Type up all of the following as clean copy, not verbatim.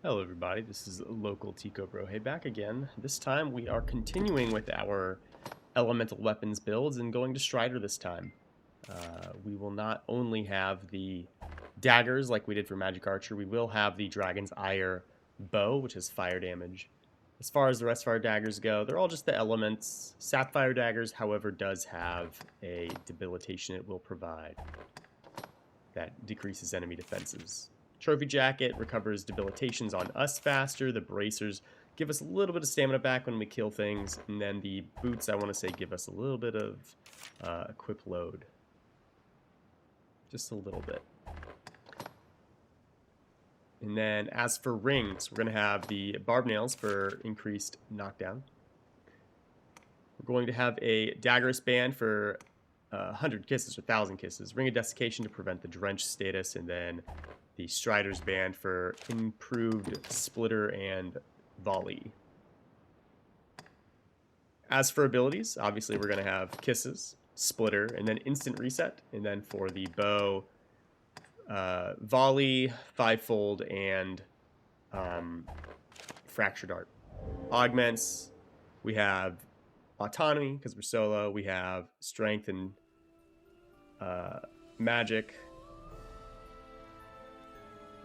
Hello everybody, this is local Tico Bro. Hey, back again. This time we are continuing with our elemental weapons builds and going to Strider this time. We will not only have the daggers like we did for Magic Archer, we will have the Dragon's Ire bow, which has fire damage. As far as the rest of our daggers go, they're all just the elements. Sapfire daggers, however, does have a debilitation it will provide that decreases enemy defenses. Trophy Jacket recovers debilitations on us faster. The bracers give us a little bit of stamina back when we kill things. And then the boots, I want to say, give us a little bit of equip load. Just a little bit. And then as for rings, we're going to have the Barbed Nails for increased knockdown. We're going to have a Daggerist band for 100 kisses or 1,000 kisses. Ring of Desiccation to prevent the Drenched status. And then the Strider's band for improved Splitter and Volley. As for abilities, obviously we're going to have Kisses, Splitter, and then Instant Reset. And then for the bow, Volley, Fivefold, and Fracture Dart. Augments, we have Autonomy, because we're solo. We have Strength and Magic.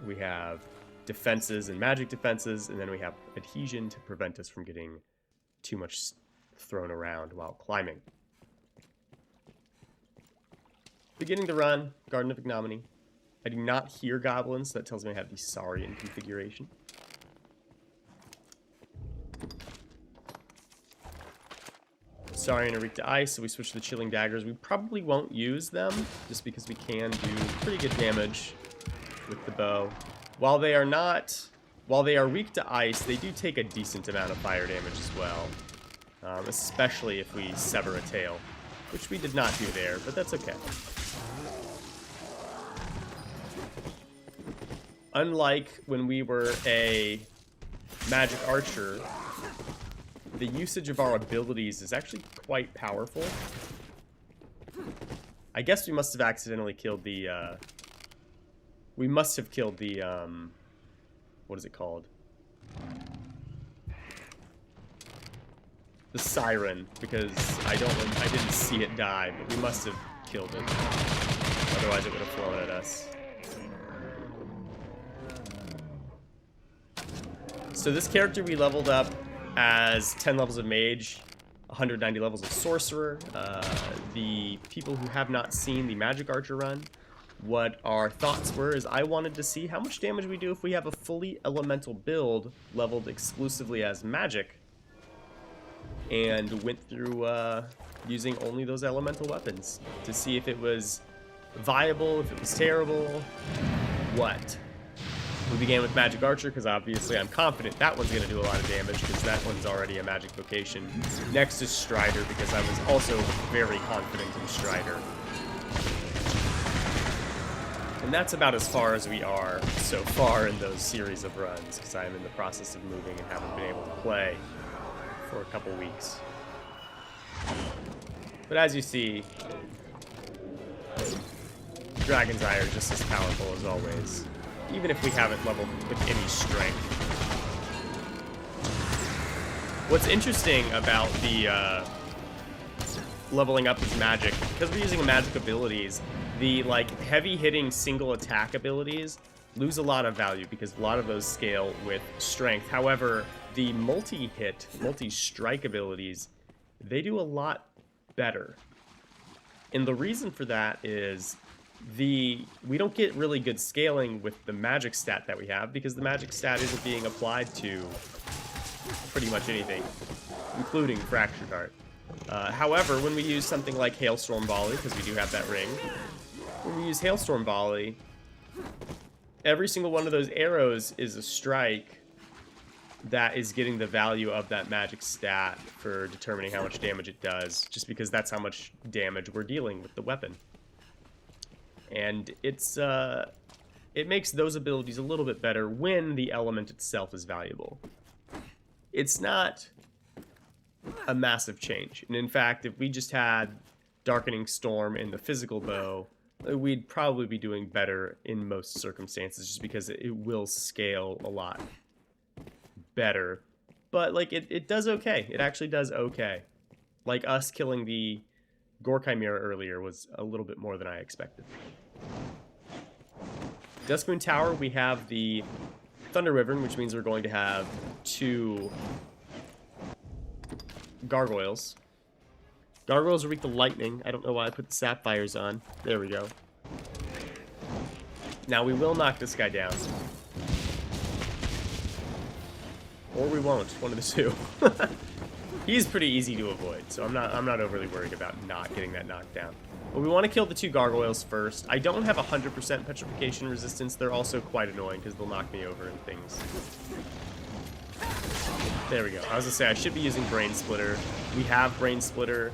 We have defenses and magic defenses, and then we have adhesion to prevent us from getting too much thrown around while climbing. Beginning the run, Garden of Ignominy. I do not hear goblins, so that tells me I have the Saurian configuration. Saurian are weak to ice, so we switch to the Chilling Daggers. We probably won't use them, just because we can do pretty good damage with the bow. While they are weak to ice, they do take a decent amount of fire damage as well. Especially if we sever a tail, which we did not do there, but that's okay. Unlike when we were a Magic Archer, the usage of our abilities is actually quite powerful. I guess we must have accidentally killed the we must have killed the, what is it called? The Siren, because I didn't see it die, but we must have killed it. Otherwise it would have flown at us. So this character we leveled up as 10 levels of Mage, 190 levels of Sorcerer. The people who have not seen the Magic Archer run, what our thoughts were is I wanted to see how much damage we do if we have a fully elemental build leveled exclusively as magic, and went through using only those elemental weapons to see if it was viable, if it was terrible, what. We began with Magic Archer because obviously I'm confident that one's going to do a lot of damage because that one's already a magic vocation. Next is Strider because I was also very confident in Strider. And that's about as far as we are so far in those series of runs, because I'm in the process of moving and haven't been able to play for a couple weeks. But as you see, Dragon's Ire is just as powerful as always, even if we haven't leveled with any strength. What's interesting about the leveling up as magic, because we're using magic abilities, the heavy-hitting single attack abilities lose a lot of value because a lot of those scale with strength. However, the multi-hit, multi-strike abilities, they do a lot better. And the reason for that is we don't get really good scaling with the magic stat that we have because the magic stat isn't being applied to pretty much anything, including Fracture Dart. However, when we use something like Hailstorm Volley, because we do have that ring, when we use Hailstorm Volley, every single one of those arrows is a strike that is getting the value of that magic stat for determining how much damage it does, just because that's how much damage we're dealing with the weapon. And it makes those abilities a little bit better when the element itself is valuable. It's not a massive change. And in fact, if we just had Darkening Storm in the physical bow, we'd probably be doing better in most circumstances just because it will scale a lot better. But, like, it does okay. It actually does okay. Like, us killing the Gore Chimera earlier was a little bit more than I expected. Duskmoon Tower, we have the Thunder Wyvern, which means we're going to have 2 Gargoyles. Gargoyles are weak to Lightning. I don't know why I put the Sapfires on. There we go. Now, we will knock this guy down. Or we won't. One of the two. He's pretty easy to avoid, so I'm not overly worried about not getting that knocked down. But we want to kill the 2 Gargoyles first. I don't have 100% petrification resistance. They're also quite annoying because they'll knock me over and things. There we go. I was gonna say I should be using Brain Splitter. We have Brain Splitter.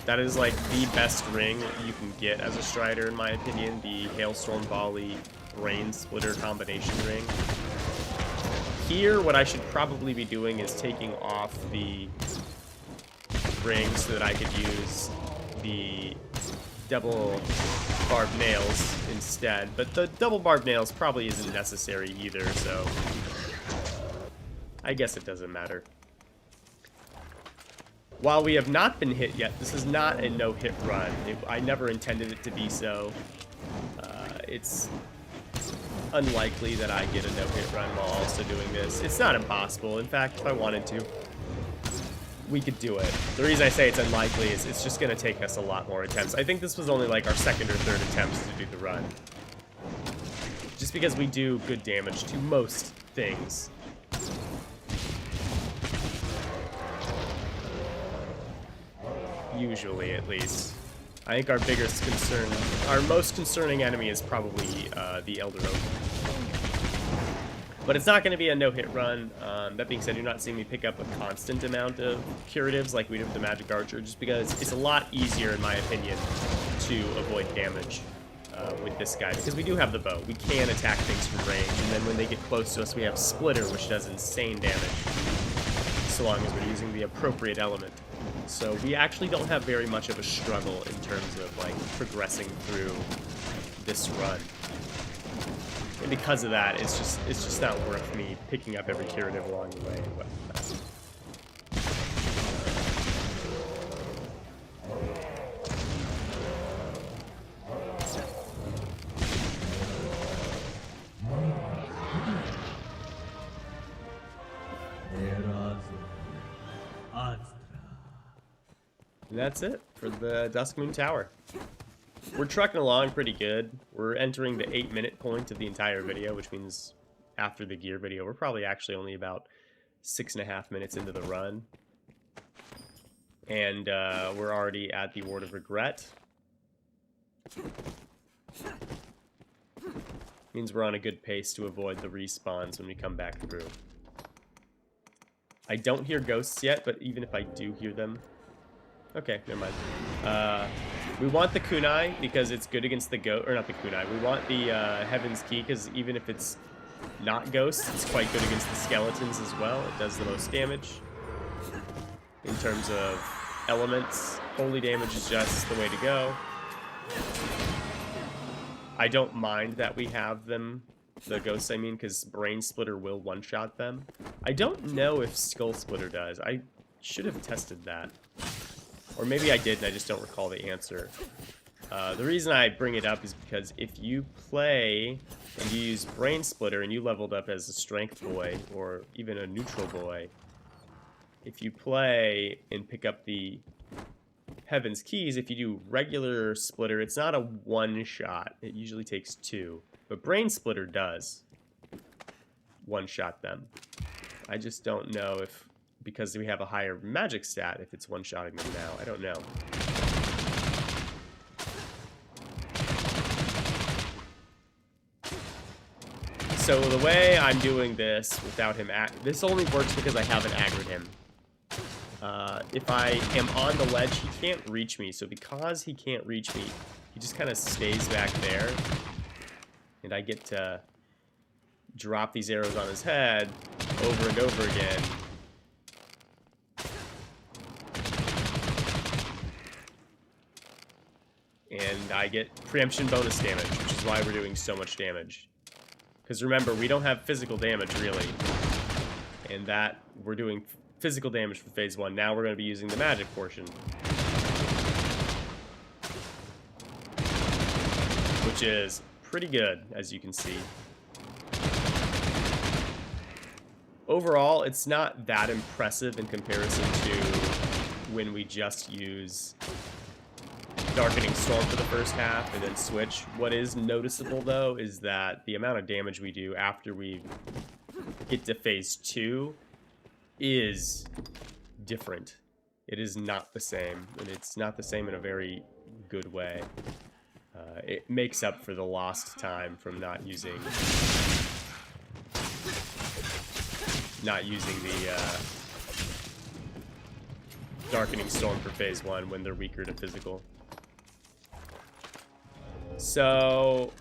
That is like the best ring you can get as a Strider, in my opinion. The Hailstorm Volley Brain Splitter combination ring. Here, what I should probably be doing is taking off the ring so that I could use the double barbed nails instead. But the double barbed nails probably isn't necessary either, so I guess it doesn't matter. While we have not been hit yet, this is not a no-hit run. I never intended it to be so. It's unlikely that I get a no-hit run while also doing this. It's not impossible. In fact, if I wanted to, we could do it. The reason I say it's unlikely is it's just going to take us a lot more attempts. I think this was only like our 2nd or 3rd attempts to do the run. Just because we do good damage to most things. Usually, at least. I think our biggest concern, our most concerning enemy is probably the Elder Oak. But it's not going to be a no-hit run. That being said, you're not seeing me pick up a constant amount of curatives like we did with the Magic Archer, just because it's a lot easier, in my opinion, to avoid damage with this guy. Because we do have the bow. We can attack things from range, and then when they get close to us, we have Splitter, which does insane damage, so long as we're using the appropriate element. So we actually don't have very much of a struggle in terms of like progressing through this run. And because of that, it's just not worth me picking up every curative along the way. But, and that's it for the Duskmoon Tower. We're trucking along pretty good. We're entering the 8-minute point of the entire video, which means after the gear video, we're probably actually only about 6.5 minutes into the run. And we're already at the Ward of Regret. Means we're on a good pace to avoid the respawns when we come back through. I don't hear ghosts yet, but even if I do hear them... Okay, never mind. We want the Kunai because it's good against the ghost, or not the Kunai. We want the Heaven's Key because even if it's not ghosts, it's quite good against the skeletons as well. It does the most damage. In terms of elements, holy damage is just the way to go. I don't mind that we have them, the ghosts I mean, because Brain Splitter will one-shot them. I don't know if Skull Splitter does. I should have tested that. Or maybe I did and I just don't recall the answer. The reason I bring it up is because if you play and you use Brain Splitter and you leveled up as a Strength Boy or even a Neutral Boy, if you play and pick up the Heaven's Keys, if you do regular Splitter, it's not a one-shot. It usually takes 2. But Brain Splitter does one-shot them. I just don't know if... because we have a higher magic stat if it's one-shotting them now. I don't know. So the way I'm doing this without him... this only works because I haven't aggroed him. If I am on the ledge, he can't reach me. So because he can't reach me, he just kind of stays back there. And I get to drop these arrows on his head over and over again. And I get preemption bonus damage, which is why we're doing so much damage. Because remember, we don't have physical damage, really. and that we're doing physical damage for phase 1. Now we're going to be using the magic portion, which is pretty good, as you can see. Overall, it's not that impressive in comparison to when we just use Darkening Storm for the first half and then switch. What is noticeable, though, is that the amount of damage we do after we get to phase 2 is different. It is not the same, and it's not the same in a very good way. It makes up for the lost time from not using the Darkening Storm for phase 1 when they're weaker to physical. So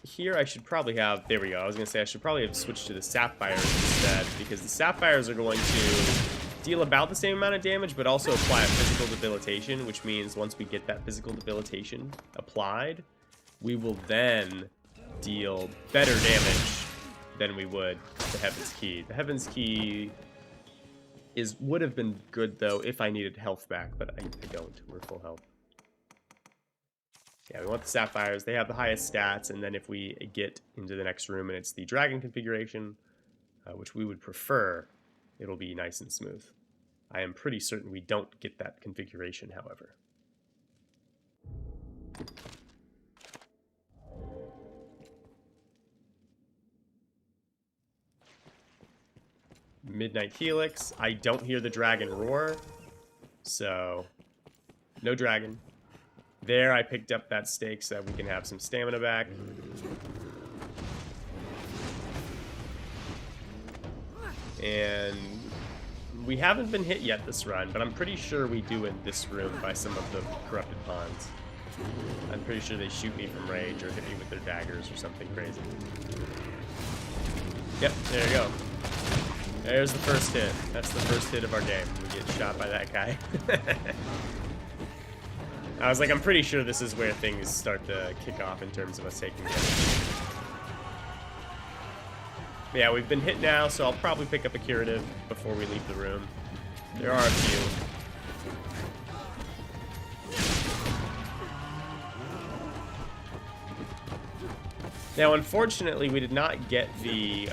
here I should probably have, there we go, I was going to say I should probably have switched to the Sapfires instead, because the Sapfires are going to deal about the same amount of damage, but also apply a physical debilitation, which means once we get that physical debilitation applied, we will then deal better damage than we would the Heaven's Key. The Heaven's Key would have been good, though, if I needed health back, but I don't. We're full health. Yeah, we want the Sapphires. They have the highest stats, and then if we get into the next room and it's the Dragon configuration, which we would prefer, it'll be nice and smooth. I am pretty certain we don't get that configuration, however. Midnight Helix. I don't hear the dragon roar, so no dragon. There, I picked up that stake so that we can have some stamina back. And we haven't been hit yet this run, but I'm pretty sure we do in this room by some of the corrupted pawns. I'm pretty sure they shoot me from range or hit me with their daggers or something crazy. Yep, there you go. There's the first hit. That's the first hit of our game. We get shot by that guy. I was like, I'm pretty sure this is where things start to kick off in terms of us taking damage. Yeah, we've been hit now, so I'll probably pick up a curative before we leave the room. There are a few. Now, unfortunately, we did not get the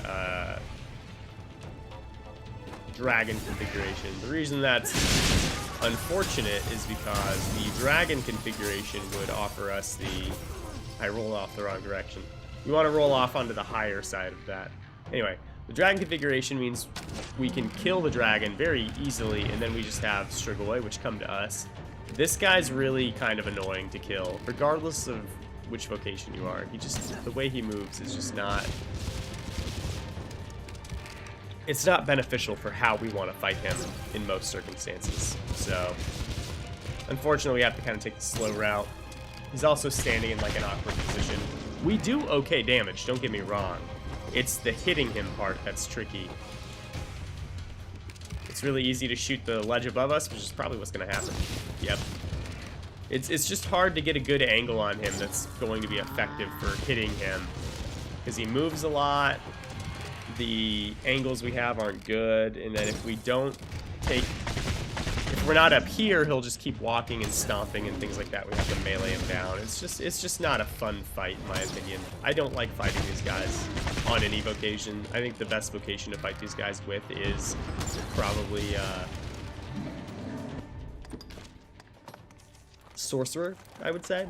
dragon configuration. The reason that's unfortunate is because the dragon configuration would offer us the... I rolled off the wrong direction. We want to roll off onto the higher side of that. Anyway, the dragon configuration means we can kill the dragon very easily, and then we just have Strigoi, which come to us. This guy's really kind of annoying to kill, regardless of which vocation you are. He just... the way he moves is just not... it's not beneficial for how we want to fight him in most circumstances. So, unfortunately, we have to kind of take the slow route. He's also standing in like an awkward position. We do okay damage, don't get me wrong. It's the hitting him part that's tricky. It's really easy to shoot the ledge above us, which is probably what's going to happen. Yep. It's just hard to get a good angle on him that's going to be effective for hitting him. Because he moves a lot. The angles we have aren't good, and then if we don't take... if we're not up here, he'll just keep walking and stomping and things like that. We have to melee him down. It's just not a fun fight, in my opinion. I don't like fighting these guys on any vocation. I think the best vocation to fight these guys with is probably Sorcerer, I would say.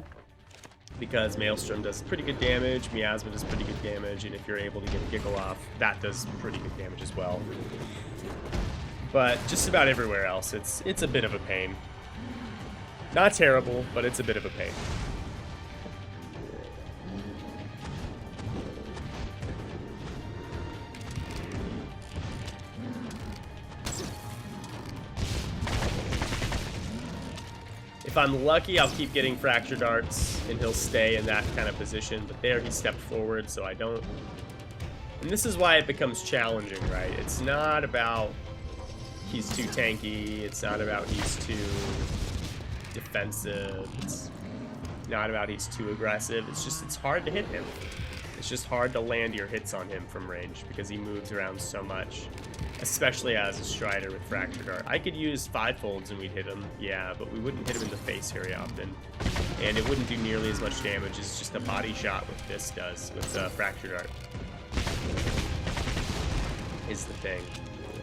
Because Maelstrom does pretty good damage, Miasma does pretty good damage, and if you're able to get a Giggle off, that does pretty good damage as well. But just about everywhere else, it's a bit of a pain. Not terrible, but it's a bit of a pain. If I'm lucky, I'll keep getting Fracture Darts, and he'll stay in that kind of position. But there, he stepped forward, so I don't... and this is why it becomes challenging, right? It's not about he's too tanky. It's not about he's too defensive. It's not about he's too aggressive. It's just, it's hard to hit him. It's just hard to land your hits on him from range because he moves around so much. Especially as a Strider with Fractured Art. I could use Fivefolds and we'd hit him, yeah, but we wouldn't hit him in the face very often. And it wouldn't do nearly as much damage as just a body shot with this does, with Fractured Art. Is the thing.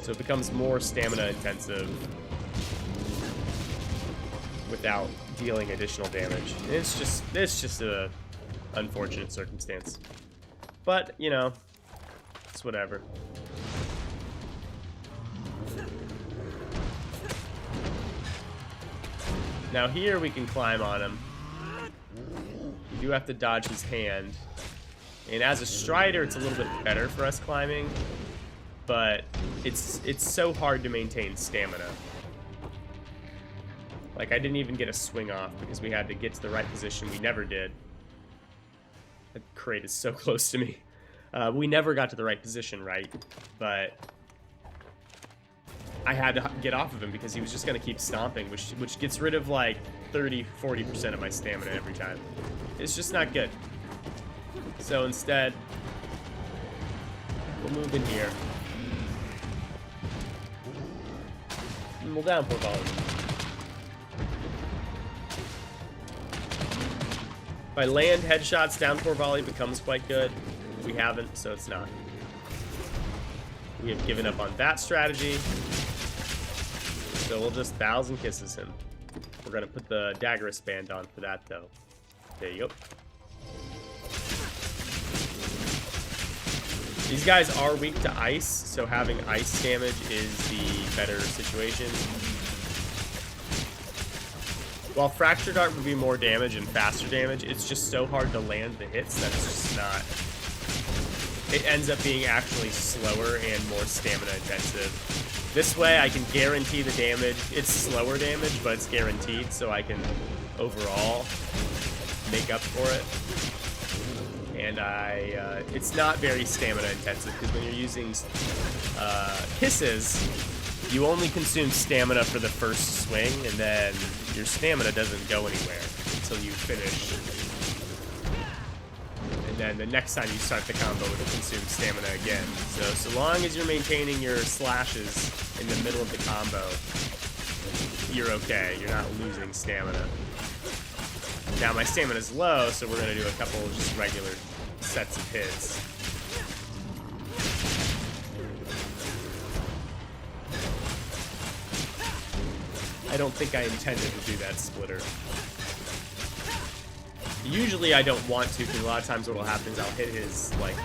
So it becomes more stamina intensive without dealing additional damage. And it's just a unfortunate circumstance. But, you know, it's whatever. Now here we can climb on him. You do have to dodge his hand. And as a Strider, it's a little bit better for us climbing. But it's so hard to maintain stamina. Like, I didn't even get a swing off because we had to get to the right position. We never did. That crate is so close to me. We never got to the right position, right? But I had to get off of him because he was just going to keep stomping, which gets rid of like 30-40% of my stamina every time. It's just not good. So instead, we'll move in here. And we'll Downpour Volley. If I land headshots, Downpour Volley becomes quite good. We haven't, so it's not. We have given up on that strategy. So we'll just 1,000 Kisses him. We're going to put the Daggerist band on for that, though. There you go. These guys are weak to ice, so having ice damage is the better situation. While Fractured Art would be more damage and faster damage, it's just so hard to land the hits that it's just not... It ends up being actually slower and more stamina intensive. This way, I can guarantee the damage. It's slower damage, but it's guaranteed, so I can overall make up for it. And it's not very stamina intensive, because when you're using Kisses, you only consume stamina for the first swing, and then your stamina doesn't go anywhere until you finish. And then the next time you start the combo, it'll consume stamina again. So long as you're maintaining your slashes in the middle of the combo, you're okay. You're not losing stamina. Now my stamina's low, so we're gonna do a couple of just regular sets of hits. I don't think I intended to do that splitter. Usually I don't want to, because a lot of times what will happen is I'll hit his, like,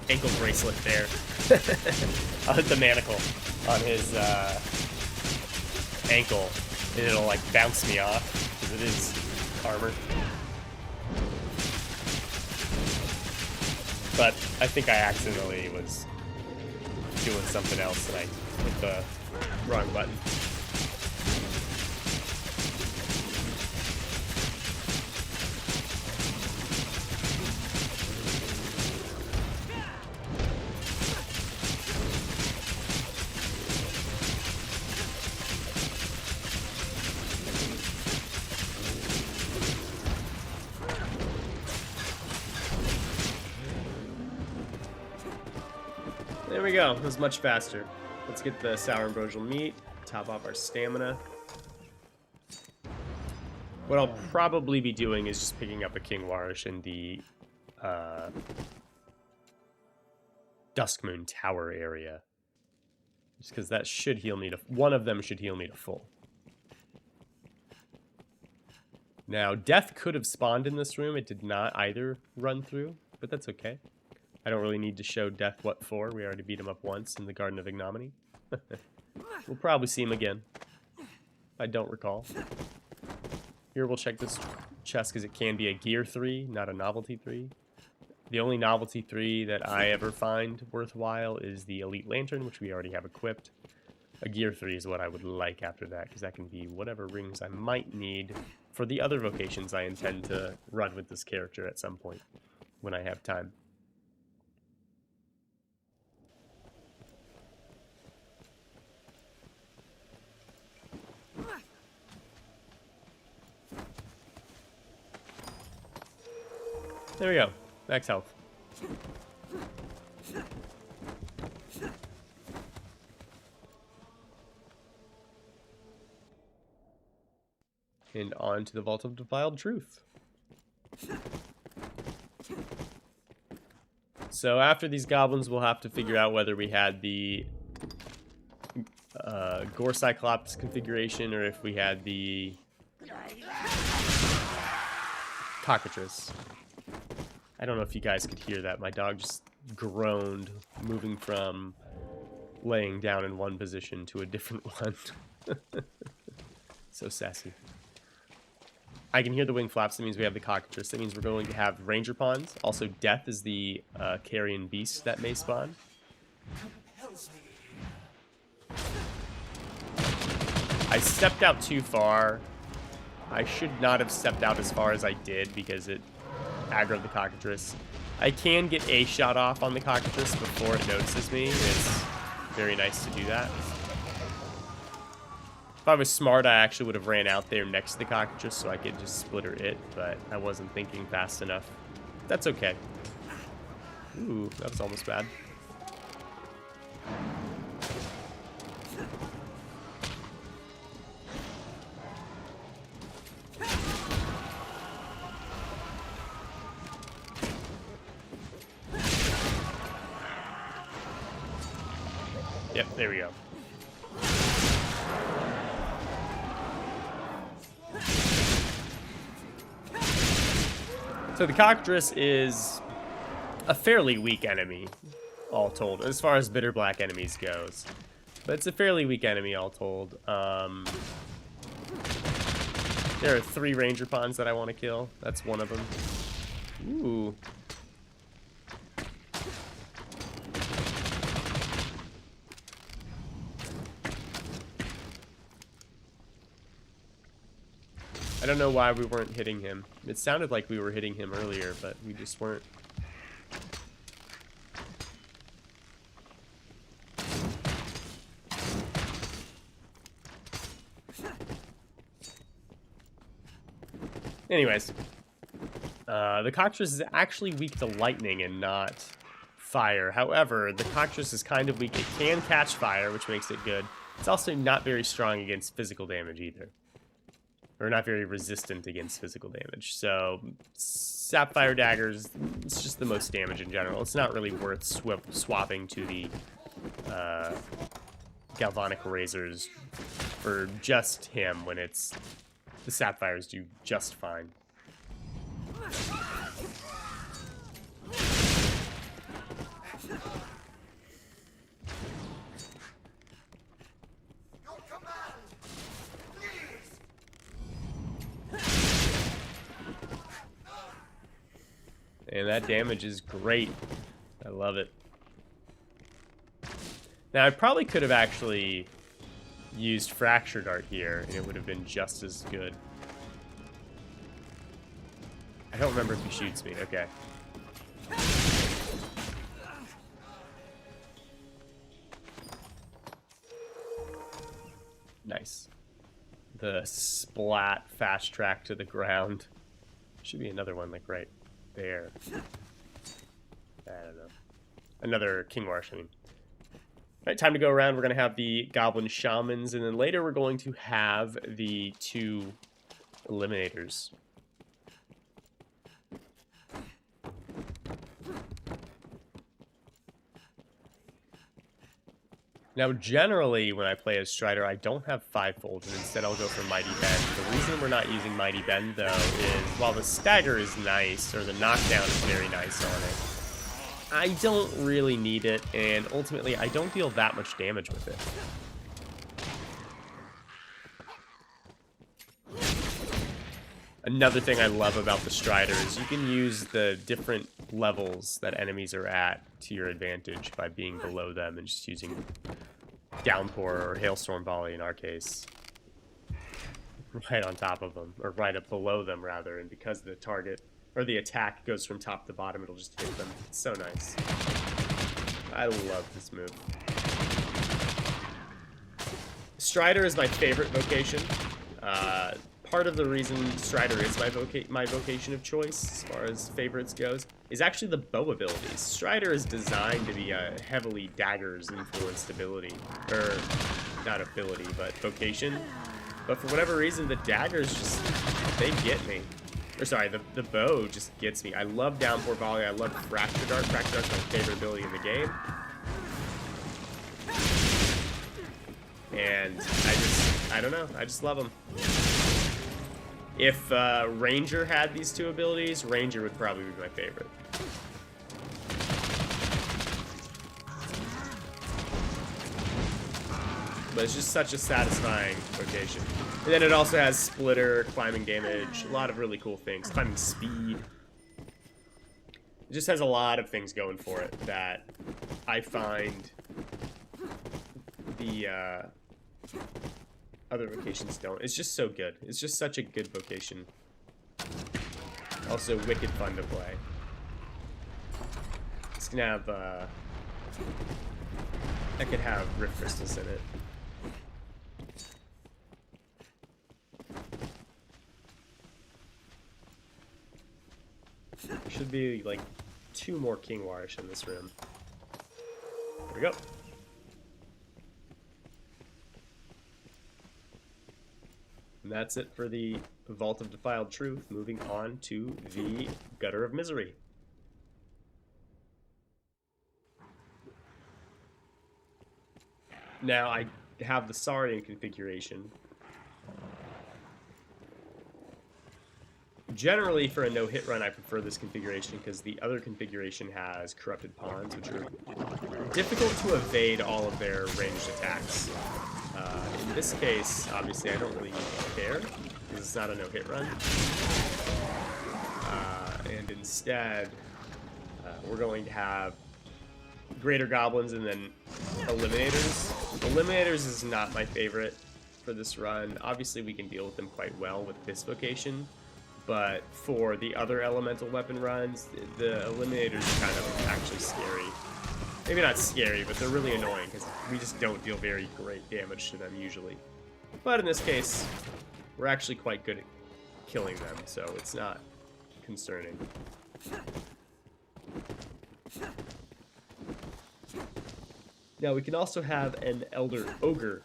ankle bracelet there. I'll hit the manacle on his ankle, and it'll, like, bounce me off, because it is armor. But I think I accidentally was doing something else, and I hit the wrong button. There we go. It was much faster. Let's get the Sour Ambrosial Meat, top off our stamina. What I'll probably be doing is just picking up a King Warish in the Duskmoon Tower area. Just because that should heal me to... One of them should heal me to full. Now, Death could have spawned in this room. It did not either run through, but that's okay. I don't really need to show Death what for. We already beat him up once in the Garden of Ignominy. We'll probably see him again. I don't recall. Here, we'll check this chest because it can be a Gear 3, not a Novelty 3. The only Novelty 3 that I ever find worthwhile is the Elite Lantern, which we already have equipped. A Gear 3 is what I would like after that, because that can be whatever rings I might need for the other vocations I intend to run with this character at some point when I have time. There we go. Max health. And on to the Vault of Defiled Truth. So after these goblins, we'll have to figure out whether we had the Gore Cyclops configuration or if we had the Cockatrice. I don't know if you guys could hear that. My dog just groaned, moving from laying down in one position to a different one. So sassy. I can hear the wing flaps. That means we have the Cockatrice. That means we're going to have Ranger Pawns. Also, Death is the carrion beast that may spawn. I stepped out too far. I should not have stepped out as far as I did because it aggroed the Cockatrice. I can get a shot off on the Cockatrice before it notices me. It's very nice to do that. If I was smart, I actually would have ran out there next to the Cockatrice so I could just splitter it, but I wasn't thinking fast enough. That's okay. Ooh, that was almost bad. Yep, there we go. So the Cockatrice is a fairly weak enemy, all told, as far as Bitterblack enemies goes. But it's a fairly weak enemy, all told. There are 3 Ranger Pawns that I want to kill. That's one of them. Ooh. I don't know why we weren't hitting him. It sounded like we were hitting him earlier, but we just weren't. Anyways, the Cockatrice is actually weak to lightning and not fire. However, the Cockatrice is kind of weak. It can catch fire, which makes it good. It's also not very strong against physical damage either. Or not very resistant against physical damage. So, Sapfire Daggers, it's just the most damage in general. It's not really worth swapping to the Galvanic Razors for just him when it's... The Sapphires do just fine. And that damage is great. I love it. Now, I probably could have actually used Fracture Dart here, and it would have been just as good. I don't remember if he shoots me. Okay. Nice. The splat fast track to the ground. Should be another one, like, right there. I don't know. Another King Marsh, I mean. Alright, time to go around. We're going to have the Goblin Shamans, and then later we're going to have the 2 Eliminators. Now, generally, when I play as Strider, I don't have Fivefold, and instead I'll go for Mighty Bend. The reason we're not using Mighty Bend, though, is while the Stagger is nice, or the Knockdown is very nice on it, I don't really need it, and ultimately, I don't deal that much damage with it. Another thing I love about the Strider is you can use the different levels that enemies are at to your advantage by being below them and just using Downpour or Hailstorm Volley in our case. Right on top of them, or right up below them rather, and because the target, or the attack goes from top to bottom, it'll just hit them. It's so nice. I love this move. Strider is my favorite vocation. Part of the reason Strider is my vocation of choice, as far as favorites goes, is actually the bow abilities. Strider is designed to be a heavily Daggers influenced ability, or not ability, but vocation. But for whatever reason, the daggers just, they get me. Or sorry, the bow just gets me. I love Downpour Volley. I love Fracture Dart. Fracture Dart's my favorite ability in the game. And I don't know. I just love them. If Ranger had these two abilities, Ranger would probably be my favorite. But it's just such a satisfying vocation. And then it also has Splitter, climbing damage, a lot of really cool things. Climbing speed. It just has a lot of things going for it that I find the other vocations don't. It's just so good. It's just such a good vocation. Also wicked fun to play. It's gonna have I could have Rift Crystals in it. Should be like 2 more King Warish in this room. There we go. And that's it for the Vault of Defiled Truth. Moving on to the Gutter of Misery. Now I have the Saurian configuration. Generally, for a no-hit run, I prefer this configuration because the other configuration has Corrupted Pawns, which are difficult to evade all of their ranged attacks. In this case, obviously, I don't really care because it's not a no-hit run. And instead, we're going to have Greater Goblins and then Eliminators. Eliminators is not my favorite for this run. Obviously, we can deal with them quite well with this vocation. But for the other elemental weapon runs, the Eliminators are kind of actually scary. Maybe not scary, but they're really annoying because we just don't deal very great damage to them usually. But in this case, we're actually quite good at killing them, so it's not concerning. Now we can also have an Elder Ogre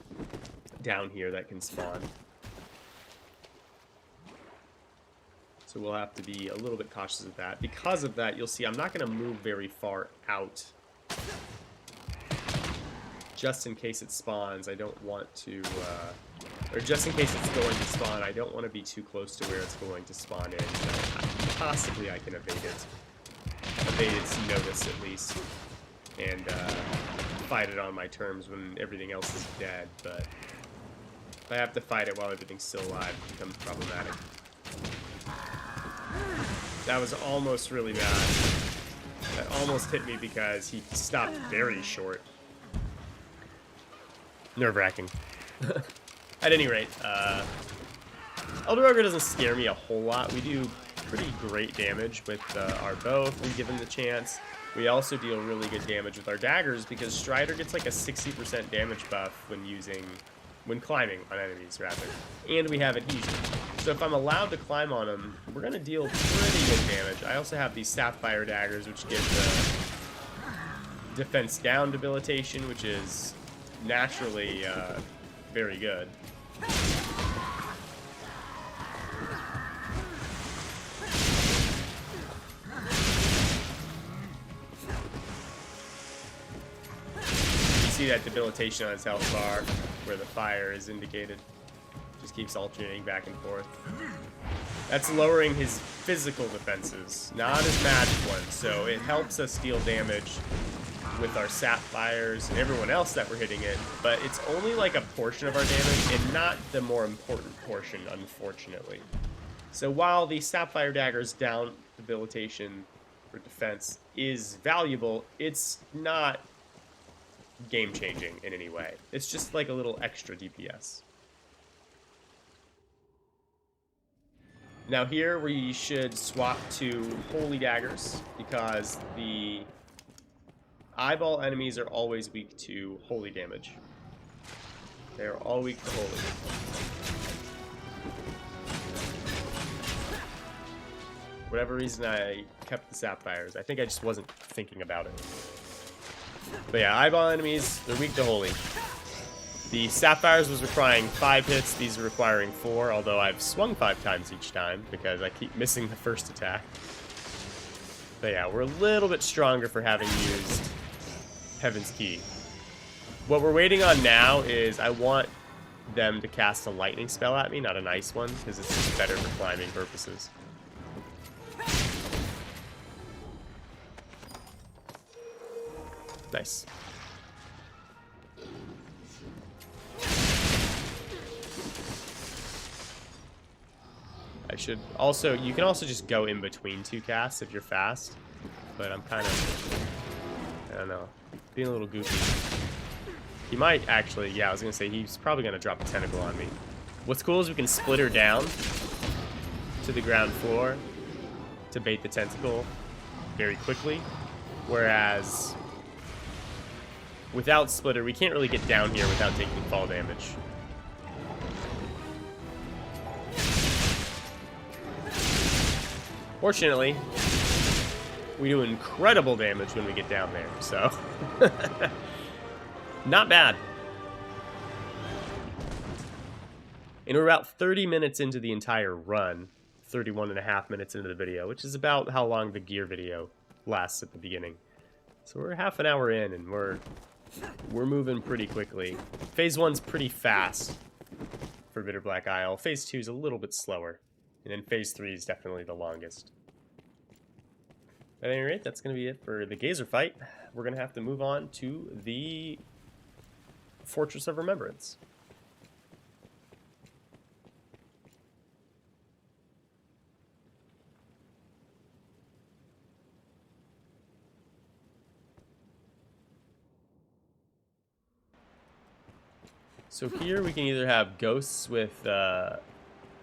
down here that can spawn. So we'll have to be a little bit cautious of that. Because of that, you'll see I'm not going to move very far out. Just in case it spawns, I don't want to... or just in case it's going to spawn, I don't want to be too close to where it's going to spawn in. So possibly I can evade it. Evade its notice at least. And fight it on my terms when everything else is dead. But if I have to fight it while everything's still alive, it becomes problematic. That was almost really bad. That almost hit me because he stopped very short. Nerve-wracking. At any rate, Elder Ogre doesn't scare me a whole lot. We do pretty great damage with our bow if we give him the chance. We also deal really good damage with our daggers because Strider gets like a 60% damage buff when climbing on enemies, rather. And we have Adhesion. So if I'm allowed to climb on them, we're going to deal pretty good damage. I also have these Sapfire daggers, which give the defense down debilitation, which is naturally very good. You see that debilitation on his health bar where the fire is indicated. Just keeps alternating back and forth. That's lowering his physical defenses, not his magic ones. So it helps us deal damage with our Sapfires and everyone else that we're hitting it, but it's only like a portion of our damage and not the more important portion, unfortunately. So while the Sapfire Dagger's down debilitation for defense is valuable, it's not game-changing in any way. It's just like a little extra DPS. Now here we should swap to Holy Daggers because the eyeball enemies are always weak to holy damage. They're all weak to holy. Whatever reason I kept the Sapphires. I think I just wasn't thinking about it. But yeah, eyeball enemies, they're weak to holy. The Sapphires was requiring 5 hits, these are requiring 4, although I've swung 5 times each time because I keep missing the first attack. But yeah, we're a little bit stronger for having used Heaven's Key. What we're waiting on now is I want them to cast a lightning spell at me, not an ice one, because it's just better for climbing purposes. Nice. I should also, you can also just go in between 2 casts if you're fast, but I'm kind of, I don't know, being a little goofy. He might actually, yeah, I was going to say, he's probably going to drop a tentacle on me. What's cool is we can split her down to the ground floor to bait the tentacle very quickly, whereas without splitter, we can't really get down here without taking fall damage. Fortunately, we do incredible damage when we get down there, so not bad. And we're about 30 minutes into the entire run, 31.5 minutes into the video, which is about how long the gear video lasts at the beginning. So we're half an hour in, and we're moving pretty quickly. Phase 1's pretty fast for Bitterblack Isle. Phase 2 is a little bit slower. And then Phase 3 is definitely the longest. At any rate, that's going to be it for the Gazer fight. We're going to have to move on to the Fortress of Remembrance. So here we can either have ghosts with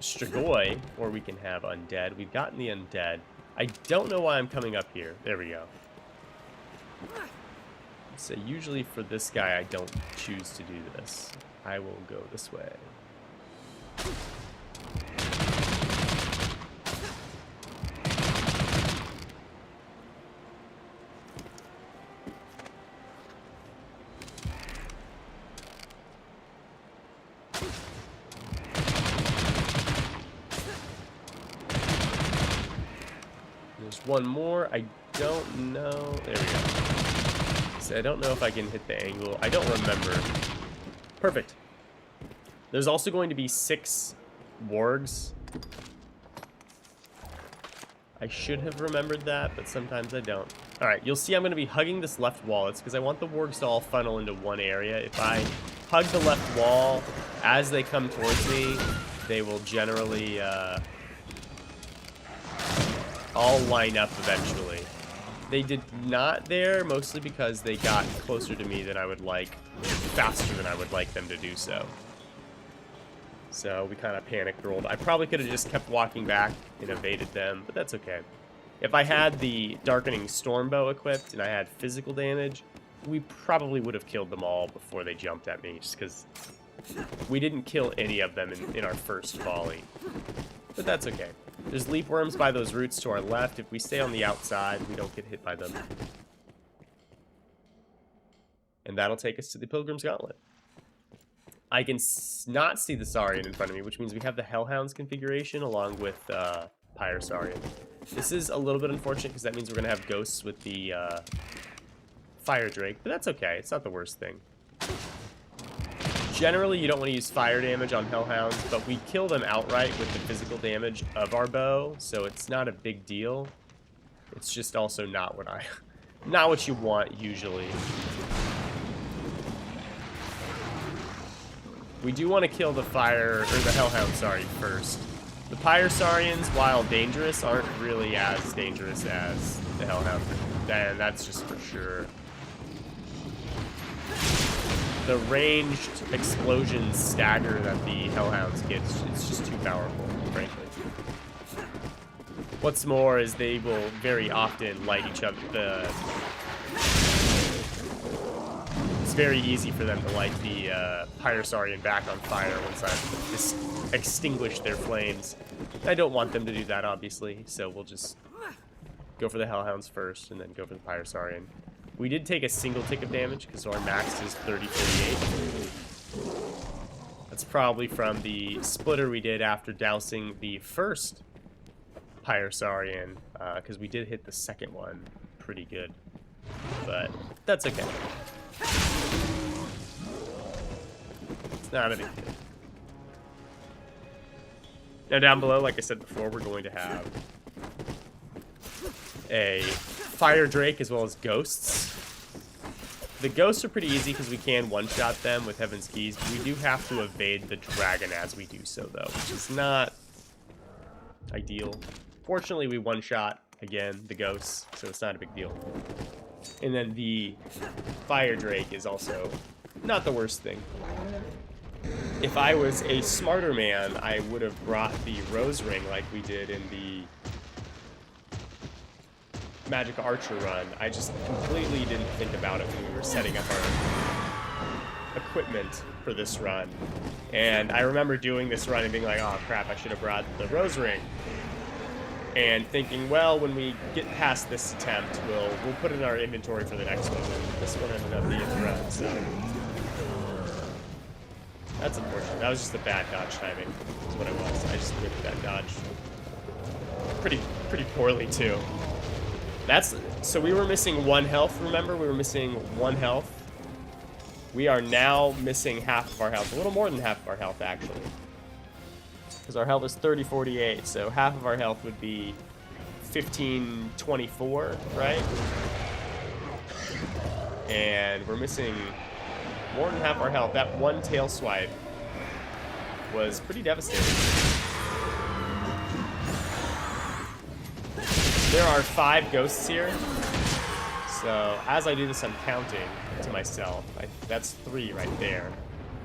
Strigoi, or we can have undead. We've gotten the undead. I don't know why I'm coming up here. There we go. So usually for this guy, I don't choose to do this. I will go this way. One more. I don't know. There we go. So I don't know if I can hit the angle. I don't remember. Perfect. There's also going to be 6 wargs. I should have remembered that, but sometimes I don't. Alright, you'll see I'm going to be hugging this left wall. It's because I want the wargs to all funnel into one area. If I hug the left wall, as they come towards me, they will generally all line up eventually. They did not there, mostly because they got closer to me than I would like, faster than I would like them to do so. So we kind of panicked rolled. I probably could have just kept walking back and evaded them, but that's okay. If I had the Darkening Stormbow equipped and I had physical damage, we probably would have killed them all before they jumped at me, just because we didn't kill any of them in our first volley. But that's okay. There's leap worms by those roots to our left. If we stay on the outside, we don't get hit by them. And that'll take us to the Pilgrim's Gauntlet. I can not see the Saurian in front of me, which means we have the Hellhounds configuration along with Pyre Saurian. This is a little bit unfortunate because that means we're going to have ghosts with the Fire Drake, but that's okay. It's not the worst thing. Generally, you don't want to use fire damage on Hellhounds, but we kill them outright with the physical damage of our bow, so it's not a big deal. It's just also not what you want usually. We do want to kill the Hellhound, sorry, first. The Pyre Saurians, while dangerous, aren't really as dangerous as the Hellhound. And that's just for sure. The ranged explosion stagger that the Hellhounds get, it's just too powerful, frankly. What's more is they will very often light each other. It's very easy for them to light the Pyre Saurian back on fire once I've extinguished their flames. I don't want them to do that, obviously, so we'll just go for the Hellhounds first and then go for the Pyre Saurian. We did take a single tick of damage because our max is 30-38. That's probably from the splitter we did after dousing the first Pyrosaurian, because we did hit the second one pretty good. But that's okay. It's not a big deal. Now down below, like I said before, we're going to have a Fire Drake as well as Ghosts. The Ghosts are pretty easy because we can one-shot them with Heaven's Keys. We do have to evade the Dragon as we do so, though, which is not ideal. Fortunately, we one-shot, again, the Ghosts, so it's not a big deal. And then the Fire Drake is also not the worst thing. If I was a smarter man, I would have brought the Rose Ring like we did in the Magic Archer run. I just completely didn't think about it when we were setting up our equipment for this run. And I remember doing this run and being like, oh crap, I should have brought the Rose Ring. And thinking, well, when we get past this attempt, we'll put it in our inventory for the next one. And this one ended up being the red, so that's unfortunate. That was just a bad dodge timing, is what it was. I just whipped that dodge pretty poorly too. So we were missing 1 health, remember? We were missing 1 health. We are now missing half of our health. A little more than half of our health, actually. Because our health is 3048, so half of our health would be 1524, right? And we're missing more than half our health. That one tail swipe was pretty devastating. There are 5 ghosts here. So as I do this, I'm counting to myself. That's 3 right there.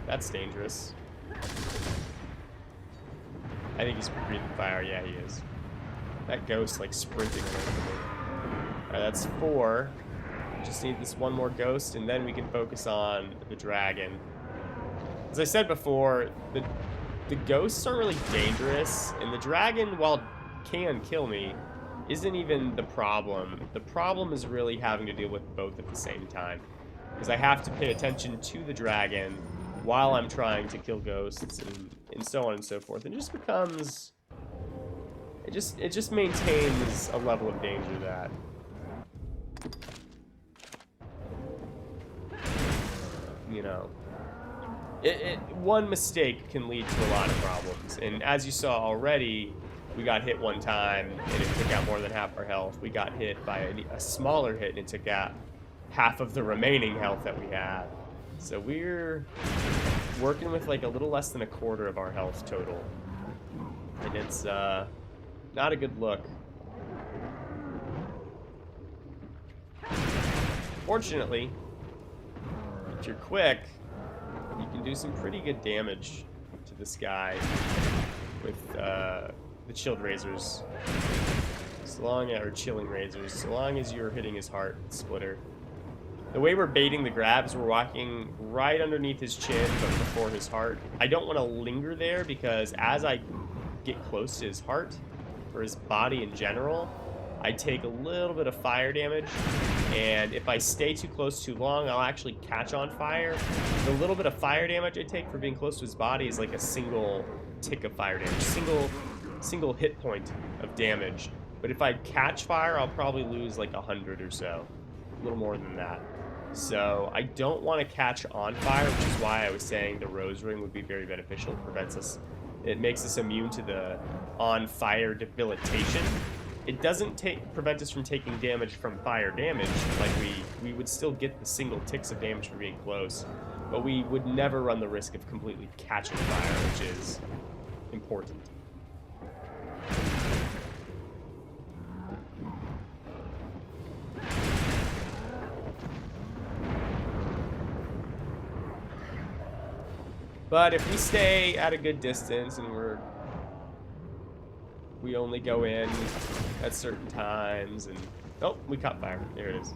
That's dangerous. I think he's breathing fire. Yeah, he is. That ghost like sprinting away from me. Alright, that's 4. Just need this one more ghost, and then we can focus on the dragon. As I said before, the ghosts aren't really dangerous, and the dragon, while can kill me, isn't even the problem. The problem is really having to deal with both at the same time, because I have to pay attention to the dragon while I'm trying to kill ghosts and so on and so forth. And it just becomes, it just maintains a level of danger that you know, one mistake can lead to a lot of problems. And as you saw already, we got hit one time and it took out more than half our health. We got hit by a smaller hit and it took out half of the remaining health that we had. So we're working with like a little less than a quarter of our health total. And it's not a good look. Fortunately, if you're quick, you can do some pretty good damage to this guy with the chilled razors. Or chilling razors, so long as you're hitting his heart splitter. The way we're baiting the grabs, we're walking right underneath his chin, but before his heart. I don't want to linger there because as I get close to his heart, or his body in general, I take a little bit of fire damage, and if I stay too close too long, I'll actually catch on fire. The little bit of fire damage I take for being close to his body is like a single tick of fire damage, single hit point of damage. But if I catch fire, I'll probably lose like 100 or so, a little more than that. So I don't want to catch on fire, which is why I was saying the Rose Ring would be very beneficial. It makes us immune to the on fire debilitation. It doesn't prevent us from taking damage from fire damage. Like we would still get the single ticks of damage for being close, but we would never run the risk of completely catching fire, which is important. But if we stay at a good distance and we only go in at certain times and oh, we caught fire. There it is.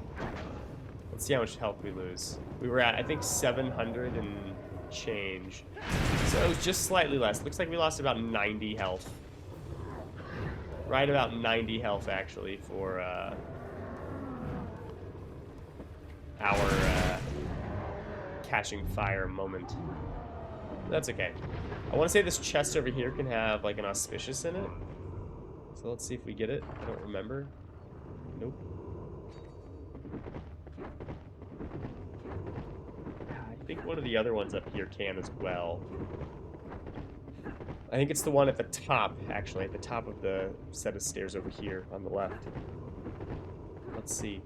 Let's see how much health we lose. We were at, I think, 700 and change. So it was just slightly less. Looks like we lost about 90 health. Right about 90 health, actually, for our catching fire moment. That's okay. I want to say this chest over here can have like an auspicious in it. So let's see if we get it. I don't remember. Nope. I think one of the other ones up here can as well. I think it's the one at the top, actually, at the top of the set of stairs over here on the left. Let's see.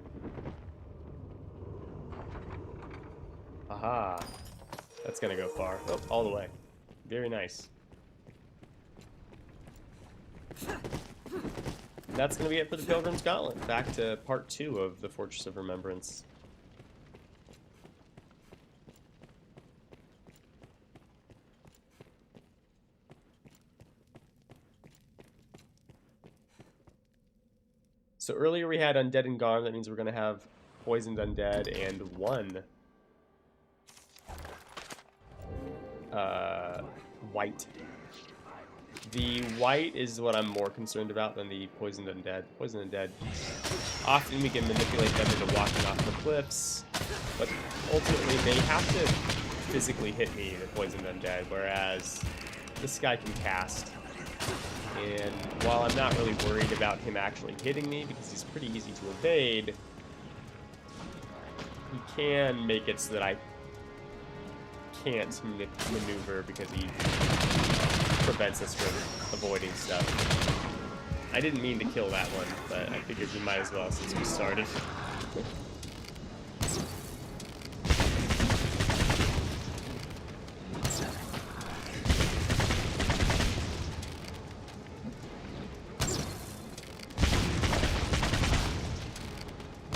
Aha. That's gonna go far. Oh, all the way. Very nice. That's gonna be it for the Pilgrim's Gauntlet. Back to part 2 of the Fortress of Remembrance. So earlier we had Undead and Gone. That means we're gonna have Poisoned Undead and 1 white. The white is what I'm more concerned about than the Poisoned Undead. Poisoned Undead, often we can manipulate them into walking off the cliffs, but ultimately they have to physically hit me, the Poisoned Undead, whereas this guy can cast. And while I'm not really worried about him actually hitting me, because he's pretty easy to evade, he can make it so that I can't maneuver because he prevents us from avoiding stuff. I didn't mean to kill that one, but I figured we might as well since we started.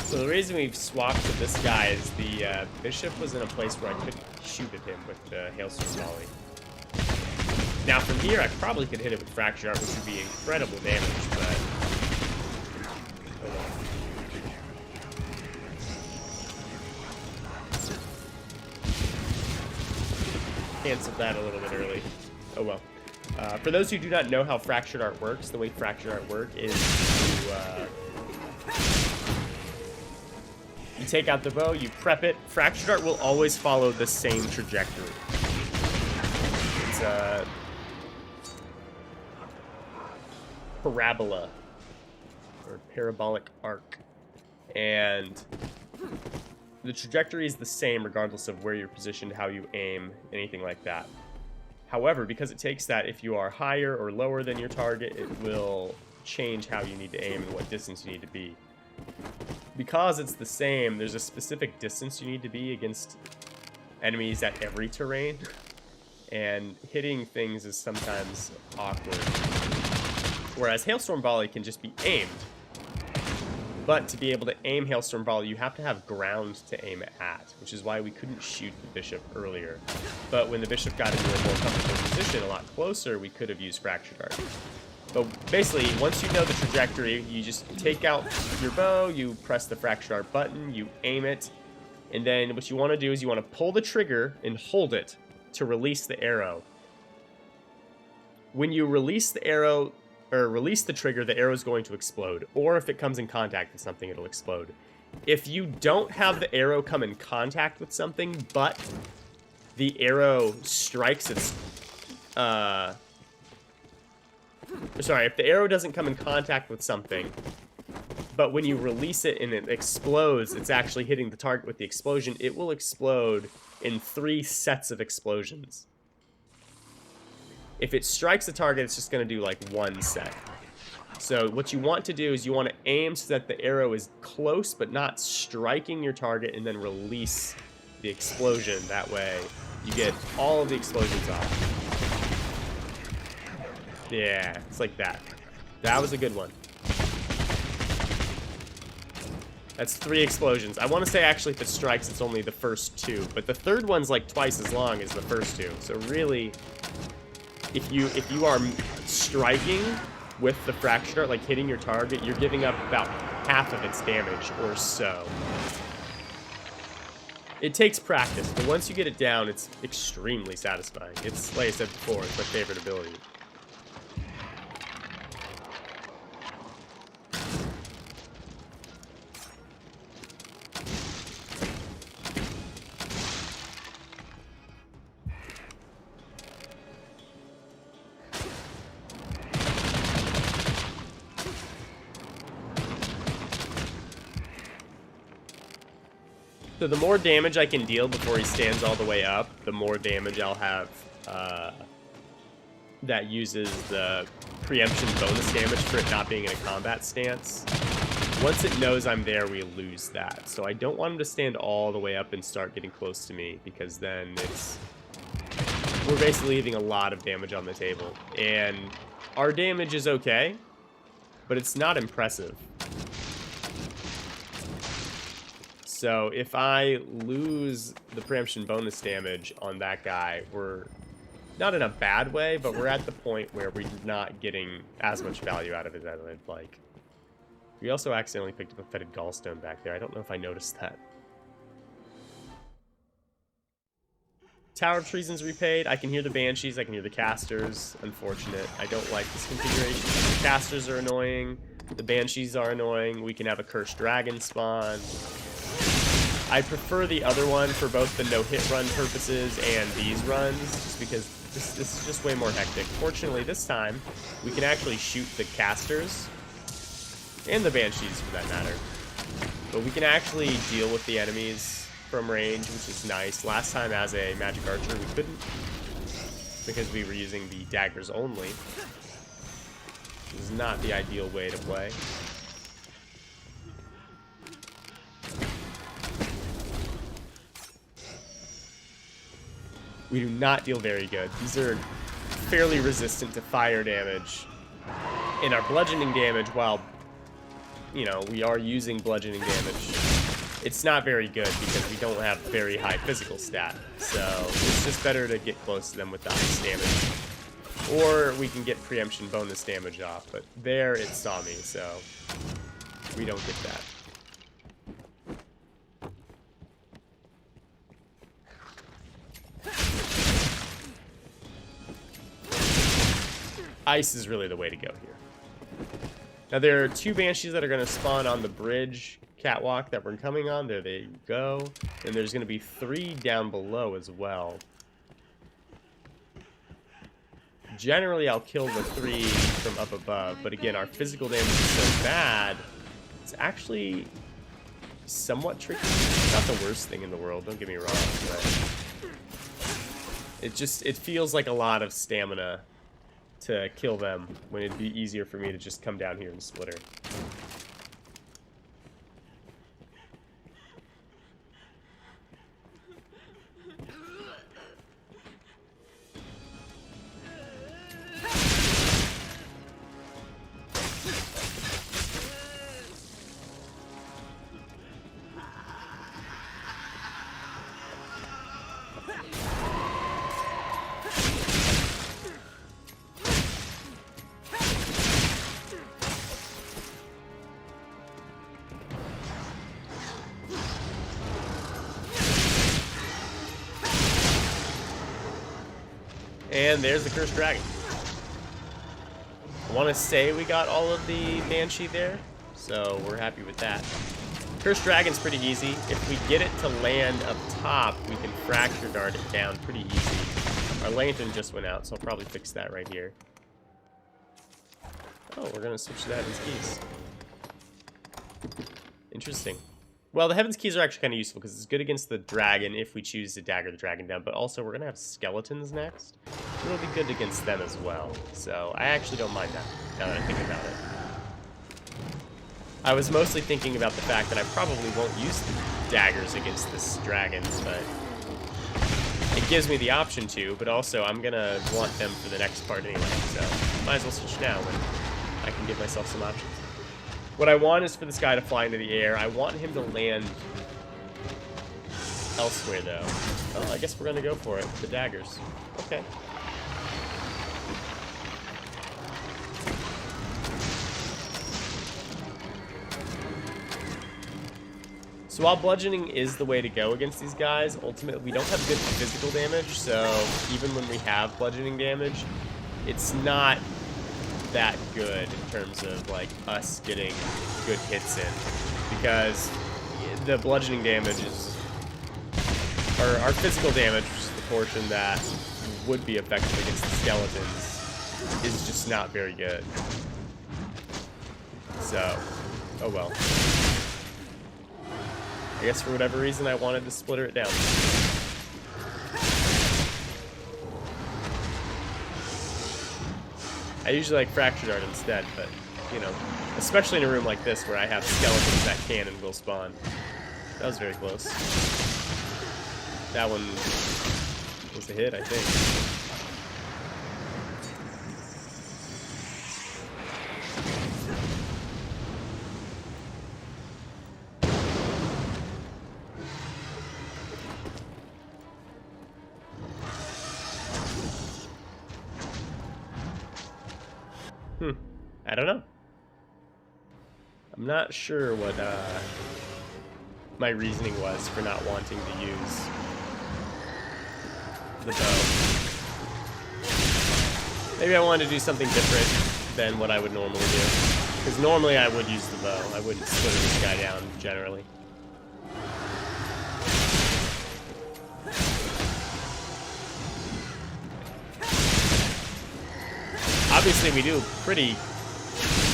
So the reason we've swapped to this guy is the bishop was in a place where I couldn't shoot at him with the Hailstorm Volley. Now from here I probably could hit it with Fracture Art, which would be incredible damage, but... Canceled that a little bit early. Oh well. For those who do not know how Fractured Art works, the way Fractured Art works is you take out the bow, you prep it. Fractured Art will always follow the same trajectory. It's a parabola, or parabolic arc. And the trajectory is the same regardless of where you're positioned, how you aim, anything like that. However, because it takes that, if you are higher or lower than your target, it will change how you need to aim and what distance you need to be. Because it's the same, there's a specific distance you need to be against enemies at every terrain, and hitting things is sometimes awkward. Whereas Hailstorm Volley can just be aimed. But to be able to aim Hailstorm Volley, you have to have ground to aim at, which is why we couldn't shoot the bishop earlier. But when the bishop got into a more comfortable position, a lot closer, we could have used Fractured Art. But basically, once you know the trajectory, you just take out your bow, you press the Fractured Art button, you aim it, and then what you want to do is you want to pull the trigger and hold it to release the arrow. When you release the arrow, or release the trigger, the arrow is going to explode. Or if it comes in contact with something, it'll explode. If you don't have the arrow come in contact with something, but the arrow strikes its... Sorry, if the arrow doesn't come in contact with something, but when you release it and it explodes, it's actually hitting the target with the explosion, it will explode in 3 sets of explosions. If it strikes the target, it's just going to do like 1 set. So what you want to do is you want to aim so that the arrow is close but not striking your target, and then release the explosion. That way you get all of the explosions off. Yeah, it's like that. That was a good one. That's 3 explosions. I want to say actually if it strikes, it's only the first 2, but the third one's like twice as long as the first 2. So really, if you are striking with the Fractured Art, like hitting your target, you're giving up about half of its damage or so. It takes practice, but once you get it down, it's extremely satisfying. It's, like I said before, it's my favorite ability. So the more damage I can deal before he stands all the way up, the more damage I'll have that uses the preemption bonus damage for it not being in a combat stance. Once it knows I'm there, we lose that. So I don't want him to stand all the way up and start getting close to me, because then we're basically leaving a lot of damage on the table. And our damage is okay, but it's not impressive. So if I lose the preemption bonus damage on that guy, we're not in a bad way, but we're at the point where we're not getting as much value out of it as I'd like. We also accidentally picked up a Fetid Gallstone back there. I don't know if I noticed that. Tower of Treason's repaid. I can hear the Banshees. I can hear the Casters. Unfortunate. I don't like this configuration. The Casters are annoying. The Banshees are annoying. We can have a Cursed Dragon spawn. I prefer the other one for both the no-hit run purposes and these runs, just because this is just way more hectic. Fortunately, this time, we can actually shoot the Casters, and the Banshees for that matter. But we can actually deal with the enemies from range, which is nice. Last time as a Magic Archer, we couldn't, because we were using the Daggers only. This is not the ideal way to play. We do not deal very good. These are fairly resistant to fire damage. And our bludgeoning damage, while, you know, we are using bludgeoning damage, it's not very good because we don't have very high physical stat. So it's just better to get close to them with the ice damage. Or we can get preemption bonus damage off. But there it saw me, so we don't get that. Ice is really the way to go here. Now there are two Banshees that are going to spawn on the bridge catwalk that we're coming on. There they go. And there's going to be 3 down below as well. Generally, I'll kill the 3 from up above. But again, our physical damage is so bad, it's actually somewhat tricky. It's not the worst thing in the world, don't get me wrong. But it feels like a lot of stamina to kill them when it'd be easier for me to just come down here and split her. And there's the Cursed Dragon. I want to say we got all of the Banshee there, so we're happy with that. Cursed Dragon's pretty easy. If we get it to land up top, we can Fracture Dart it down pretty easy. Our Lantern just went out, so I'll probably fix that right here. Oh, we're going to switch to the Heaven's Keys. Interesting. Well, the Heaven's Keys are actually kind of useful because it's good against the dragon if we choose to dagger the dragon down, but also we're going to have skeletons next. It'll be good against them as well. So I actually don't mind that, now that I think about it. I was mostly thinking about the fact that I probably won't use the daggers against this dragon, but it gives me the option to, but also I'm going to want them for the next part anyway, so might as well switch now when I can give myself some options. What I want is for this guy to fly into the air. I want him to land elsewhere, though. Oh, I guess we're going to go for it. The daggers. Okay. So while bludgeoning is the way to go against these guys, ultimately we don't have good physical damage, so even when we have bludgeoning damage, it's not that good in terms of like us getting good hits in, because the bludgeoning damage is, or our physical damage, which is the portion that would be effective against the skeletons, is just not very good. So, oh well. I guess for whatever reason I wanted to splitter it down. I usually like Fracture Dart instead, but, you know, especially in a room like this where I have skeletons that can and will spawn. That was very close. That one was a hit, I think. I don't know. I'm not sure what my reasoning was for not wanting to use the bow. Maybe I wanted to do something different than what I would normally do. Because normally I would use the bow. I wouldn't splitter this guy down, generally. Obviously we do pretty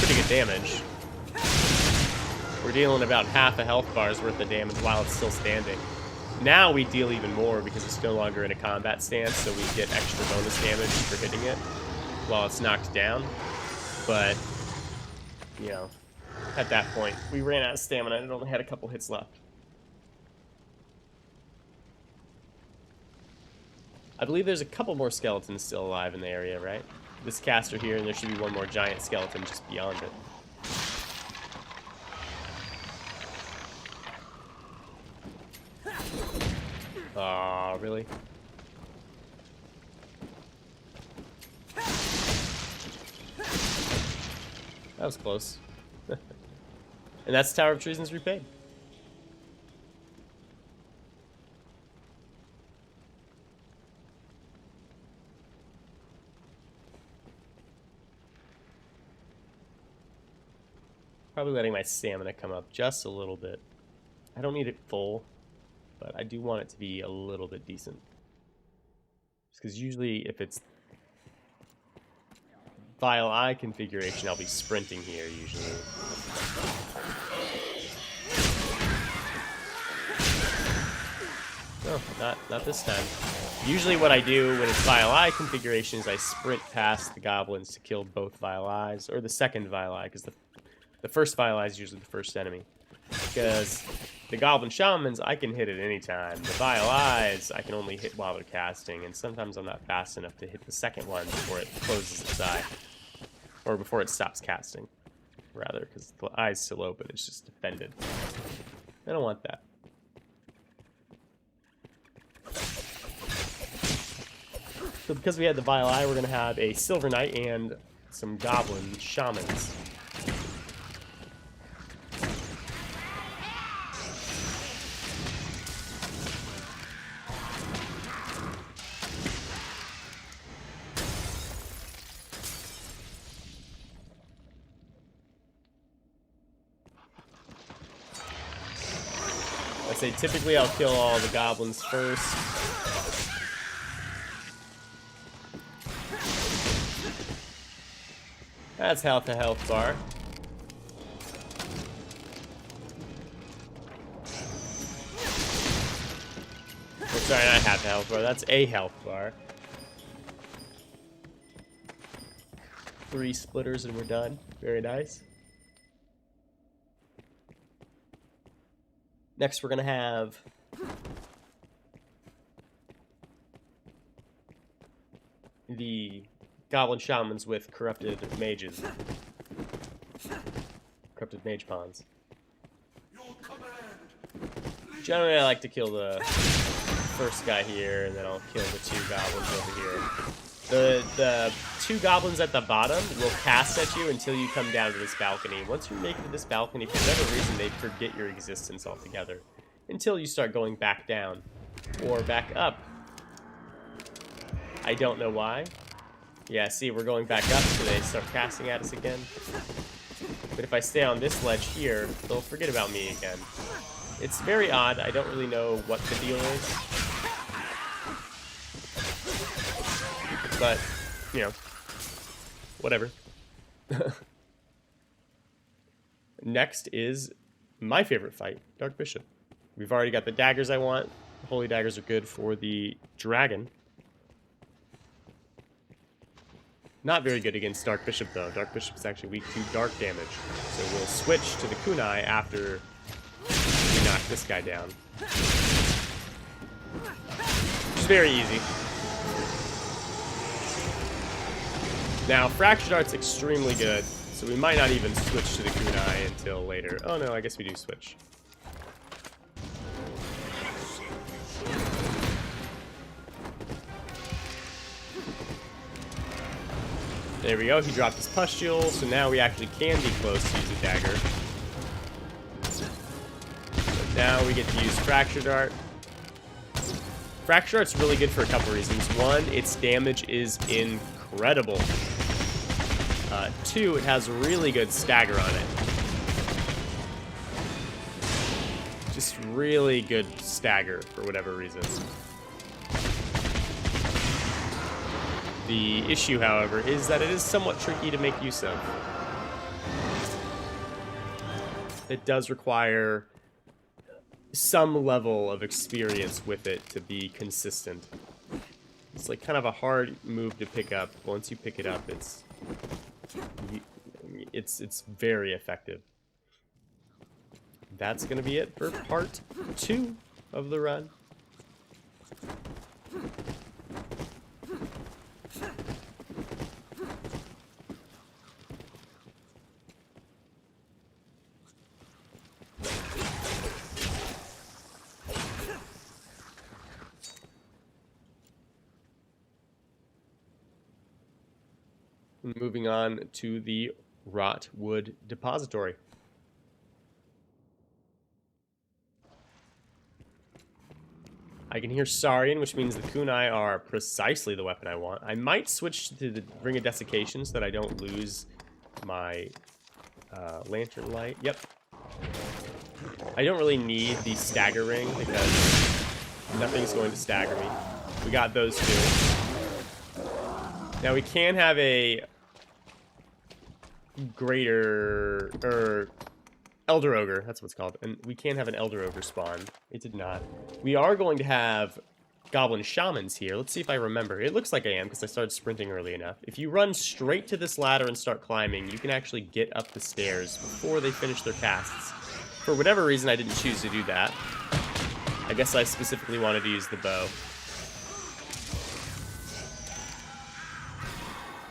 good damage. We're dealing about half a health bar's worth of damage while it's still standing. Now we deal even more because it's no longer in a combat stance, so we get extra bonus damage for hitting it while it's knocked down. But, you know, at that point, we ran out of stamina and it only had a couple hits left. I believe there's a couple more skeletons still alive in the area, right? This caster here, and there should be one more giant skeleton just beyond it. Aw, really? That was close. And that's Tower of Treason's repaid. Probably letting my stamina come up just a little bit. I don't need it full, but I do want it to be a little bit decent. Just because usually if it's Vile Eye configuration, I'll be sprinting here usually. No, not this time. Usually what I do when it's Vile Eye configuration is I sprint past the goblins to kill both Vile Eyes, or the second Vile Eye, because the first Vile Eye is usually the first enemy. Because the Goblin Shamans, I can hit at any time. The Vile Eyes, I can only hit while they're casting, and sometimes I'm not fast enough to hit the second one before it closes its eye. Or before it stops casting, rather, because the eye's still open, it's just defended. I don't want that. So because we had the Vile Eye, we're going to have a Silver Knight and some Goblin Shamans. I say typically I'll kill all the goblins first. That's half a health bar. Oh, sorry, not half a health bar. That's a health bar. 3 splitters and we're done. Very nice. Next, we're going to have the Goblin Shamans with Corrupted Mages. Corrupted Mage Pawns. Generally, I like to kill the first guy here, and then I'll kill the 2 goblins over here. The 2 goblins at the bottom will cast at you until you come down to this balcony. Once you make it to this balcony, for whatever reason, they forget your existence altogether. Until you start going back down. Or back up. I don't know why. Yeah, see, we're going back up, so they start casting at us again. But if I stay on this ledge here, they'll forget about me again. It's very odd. I don't really know what the deal is. But, you know, whatever. Next is my favorite fight, Dark Bishop. We've already got the daggers I want. Holy daggers are good for the dragon. Not very good against Dark Bishop, though. Dark Bishop is actually weak to dark damage. So we'll switch to the Kunai after we knock this guy down. Which is very easy. Now, Fractured Art's extremely good, so we might not even switch to the Kunai until later. Oh no, I guess we do switch. There we go, he dropped his Pustule, so now we actually can be close to use a dagger. But now we get to use Fractured Art. Fractured Art's really good for a couple reasons. One, its damage is incredible. Two, it has really good stagger on it. Just really good stagger for whatever reason. The issue, however, is that it is somewhat tricky to make use of. It does require some level of experience with it to be consistent. It's like kind of a hard move to pick up. Once you pick it up, it's very effective. That's gonna be it for part 2 of the run. Moving on to the Rotwood Depository. I can hear Saurian, which means the Kunai are precisely the weapon I want. I might switch to the Ring of Desiccation so that I don't lose my Lantern Light. Yep. I don't really need the Stagger Ring because nothing's going to stagger me. We got those two. Now we can have a greater, Elder Ogre, that's what it's called. And we can have an Elder Ogre spawn. It did not. We are going to have Goblin Shamans here. Let's see if I remember. It looks like I am because I started sprinting early enough. If you run straight to this ladder and start climbing, you can actually get up the stairs before they finish their casts. For whatever reason, I didn't choose to do that. I guess I specifically wanted to use the bow.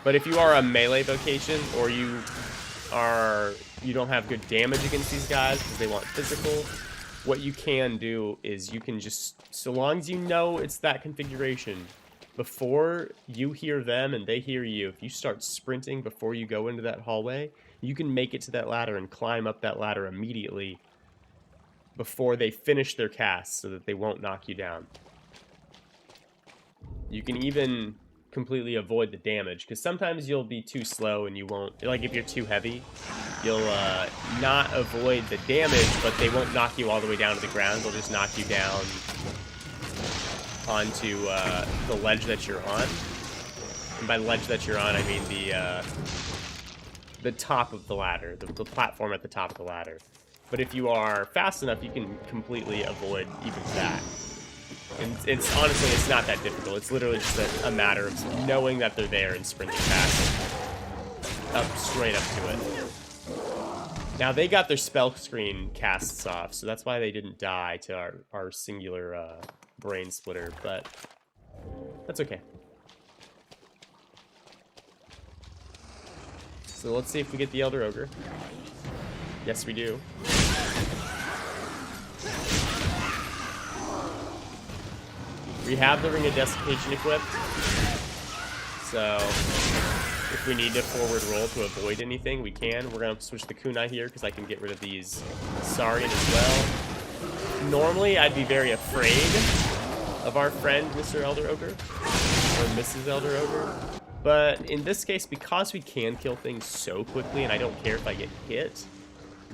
But if you are a melee vocation, or you don't have good damage against these guys because they want physical, what you can do is you can just, so long as you know it's that configuration, before you hear them and they hear you, if you start sprinting before you go into that hallway, you can make it to that ladder and climb up that ladder immediately before they finish their cast so that they won't knock you down. You can even completely avoid the damage, because sometimes you'll be too slow and you won't, like if you're too heavy, you'll not avoid the damage, but they won't knock you all the way down to the ground. They'll just knock you down onto the ledge that you're on. And by ledge that you're on, I mean the top of the ladder, the platform at the top of the ladder. But if you are fast enough, you can completely avoid even that. And it's honestly, it's not that difficult. It's literally just a matter of knowing that they're there and sprinting past, straight up to it. Now they got their spell screen casts off, so that's why they didn't die to our singular brain splitter. But that's okay. So let's see if we get the Elder Ogre. Yes, we do. We have the Ring of Desiccation equipped, so if we need to forward roll to avoid anything, we can. We're going to switch the Kunai here because I can get rid of these Saurian as well. Normally, I'd be very afraid of our friend, Mr. Elder Ogre, or Mrs. Elder Ogre. But in this case, because we can kill things so quickly, and I don't care if I get hit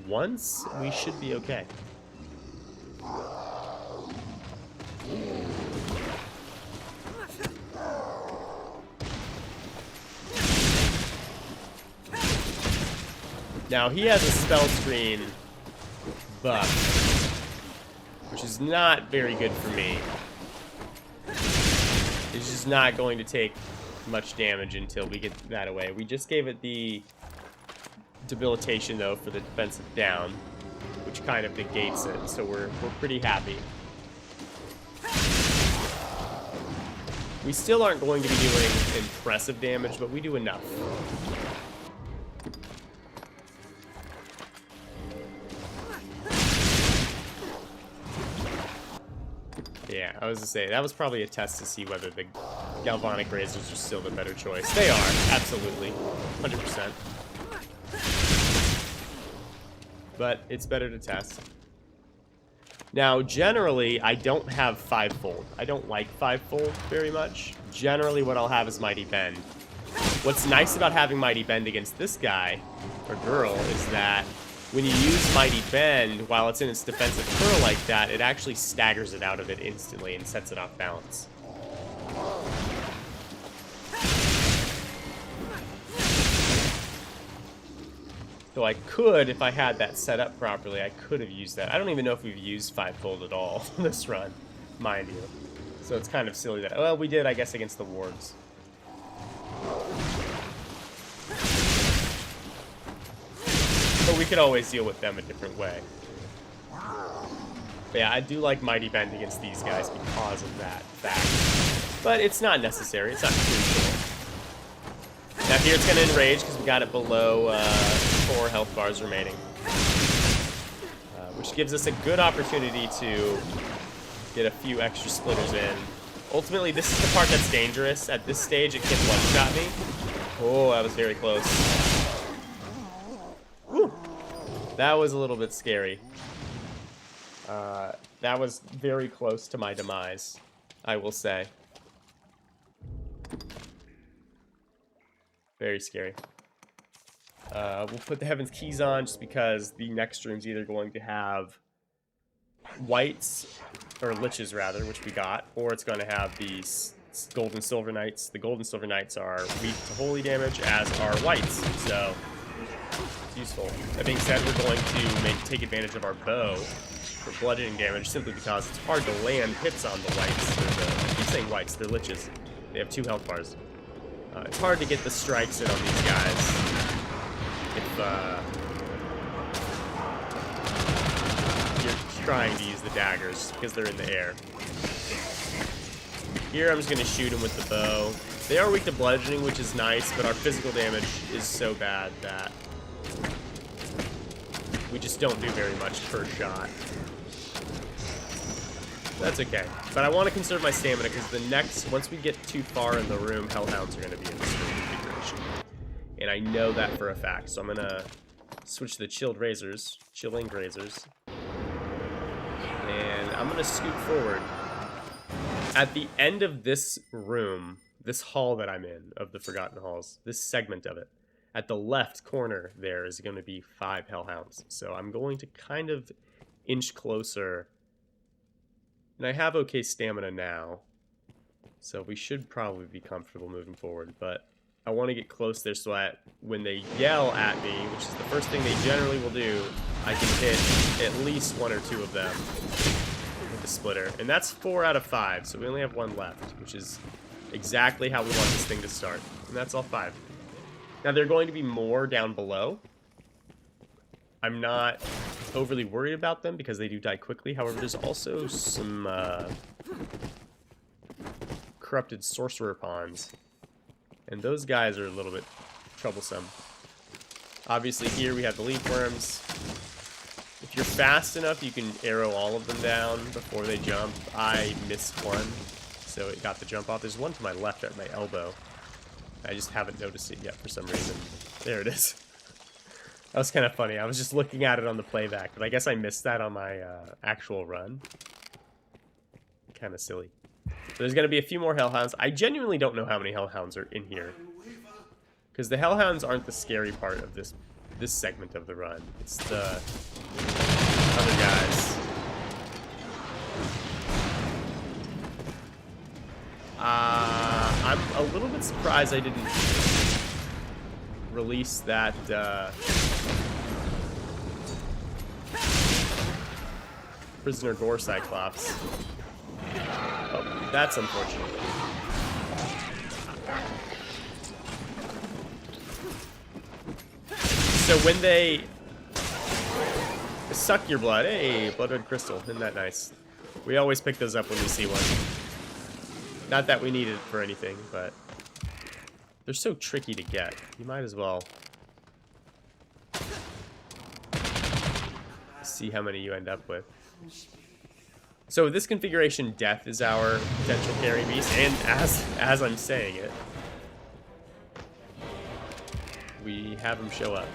once, we should be okay. Now, he has a spell screen buff. which is not very good for me. It's just not going to take much damage until we get that away. We just gave it the debilitation, though, for the defensive down, which kind of negates it, so we're pretty happy. We still aren't going to be doing impressive damage, but we do enough. Yeah, I was gonna say, that was probably a test to see whether the Galvanic Razors are still the better choice. They are, absolutely, 100%. But it's better to test. Now, generally, I don't have Fivefold. I don't like Fivefold very much. Generally, what I'll have is Mighty Bend. What's nice about having Mighty Bend against this guy, or girl, is that when you use Mighty Bend, while it's in its defensive curl like that, it actually staggers it out of it instantly and sets it off balance. So I could, if I had that set up properly, I could have used that. I don't even know if we've used Fivefold at all this run, mind you. So it's kind of silly that, well, we did, I guess, against the wards. But we could always deal with them a different way. But yeah, I do like Mighty Bend against these guys because of that fact. But it's not necessary, it's not crucial. Now here it's going to enrage because we got it below 4 health bars remaining. Which gives us a good opportunity to get a few extra splitters in. Ultimately, this is the part that's dangerous. At this stage, it can one-shot me. Oh, that was very close. Whew. That was a little bit scary. That was very close to my demise, I will say. Very scary. We'll put the Heaven's Keys on just because the next room's either going to have whites, or liches rather, which we got, or it's going to have these gold and silver knights. The gold and silver knights are weak to holy damage, as are whites, so it's useful. That being said, we're going to take advantage of our bow for bludgeoning damage, simply because it's hard to land hits on the whites. I keep saying whites, they're liches. They have 2 health bars. It's hard to get the strikes in on these guys if you're trying to use the daggers, because they're in the air. Here I'm just going to shoot them with the bow. They are weak to bludgeoning, which is nice, but our physical damage is so bad that we just don't do very much per shot. That's okay. But I want to conserve my stamina because once we get too far in the room, Hellhounds are going to be in the stream configuration. And I know that for a fact. So I'm going to switch to the Chilling Razors. And I'm going to scoot forward. At the end of this room, this hall that I'm in, of the Forgotten Halls, this segment of it, at the left corner there is going to be 5 Hellhounds. So I'm going to kind of inch closer. And I have okay stamina now, so we should probably be comfortable moving forward, but I want to get close there so that when they yell at me, which is the first thing they generally will do, I can hit at least 1 or 2 of them with the splitter. And that's 4 out of 5, so we only have 1 left, which is exactly how we want this thing to start. And that's all 5. Now, there are going to be more down below. I'm not overly worried about them because they do die quickly. However, there's also some corrupted sorcerer pawns, and those guys are a little bit troublesome. Obviously here we have the leaf worms. If you're fast enough, you can arrow all of them down before they jump. I missed one, so it got the jump off. There's one to my left at my elbow. I just haven't noticed it yet for some reason. There it is. That was kind of funny. I was just looking at it on the playback, but I guess I missed that on my actual run. Kind of silly. So there's going to be a few more Hellhounds. I genuinely don't know how many Hellhounds are in here, because the Hellhounds aren't the scary part of this segment of the run. It's the other guys. I'm a little bit surprised I didn't release that Prisoner Gore Cyclops. Oh, that's unfortunate. So when they suck your blood, hey, Bloodred Crystal, isn't that nice? We always pick those up when we see one. Not that we need it for anything, but they're so tricky to get. You might as well see how many you end up with. So with this configuration, Death is our potential carry beast, and as I'm saying it, we have him show up.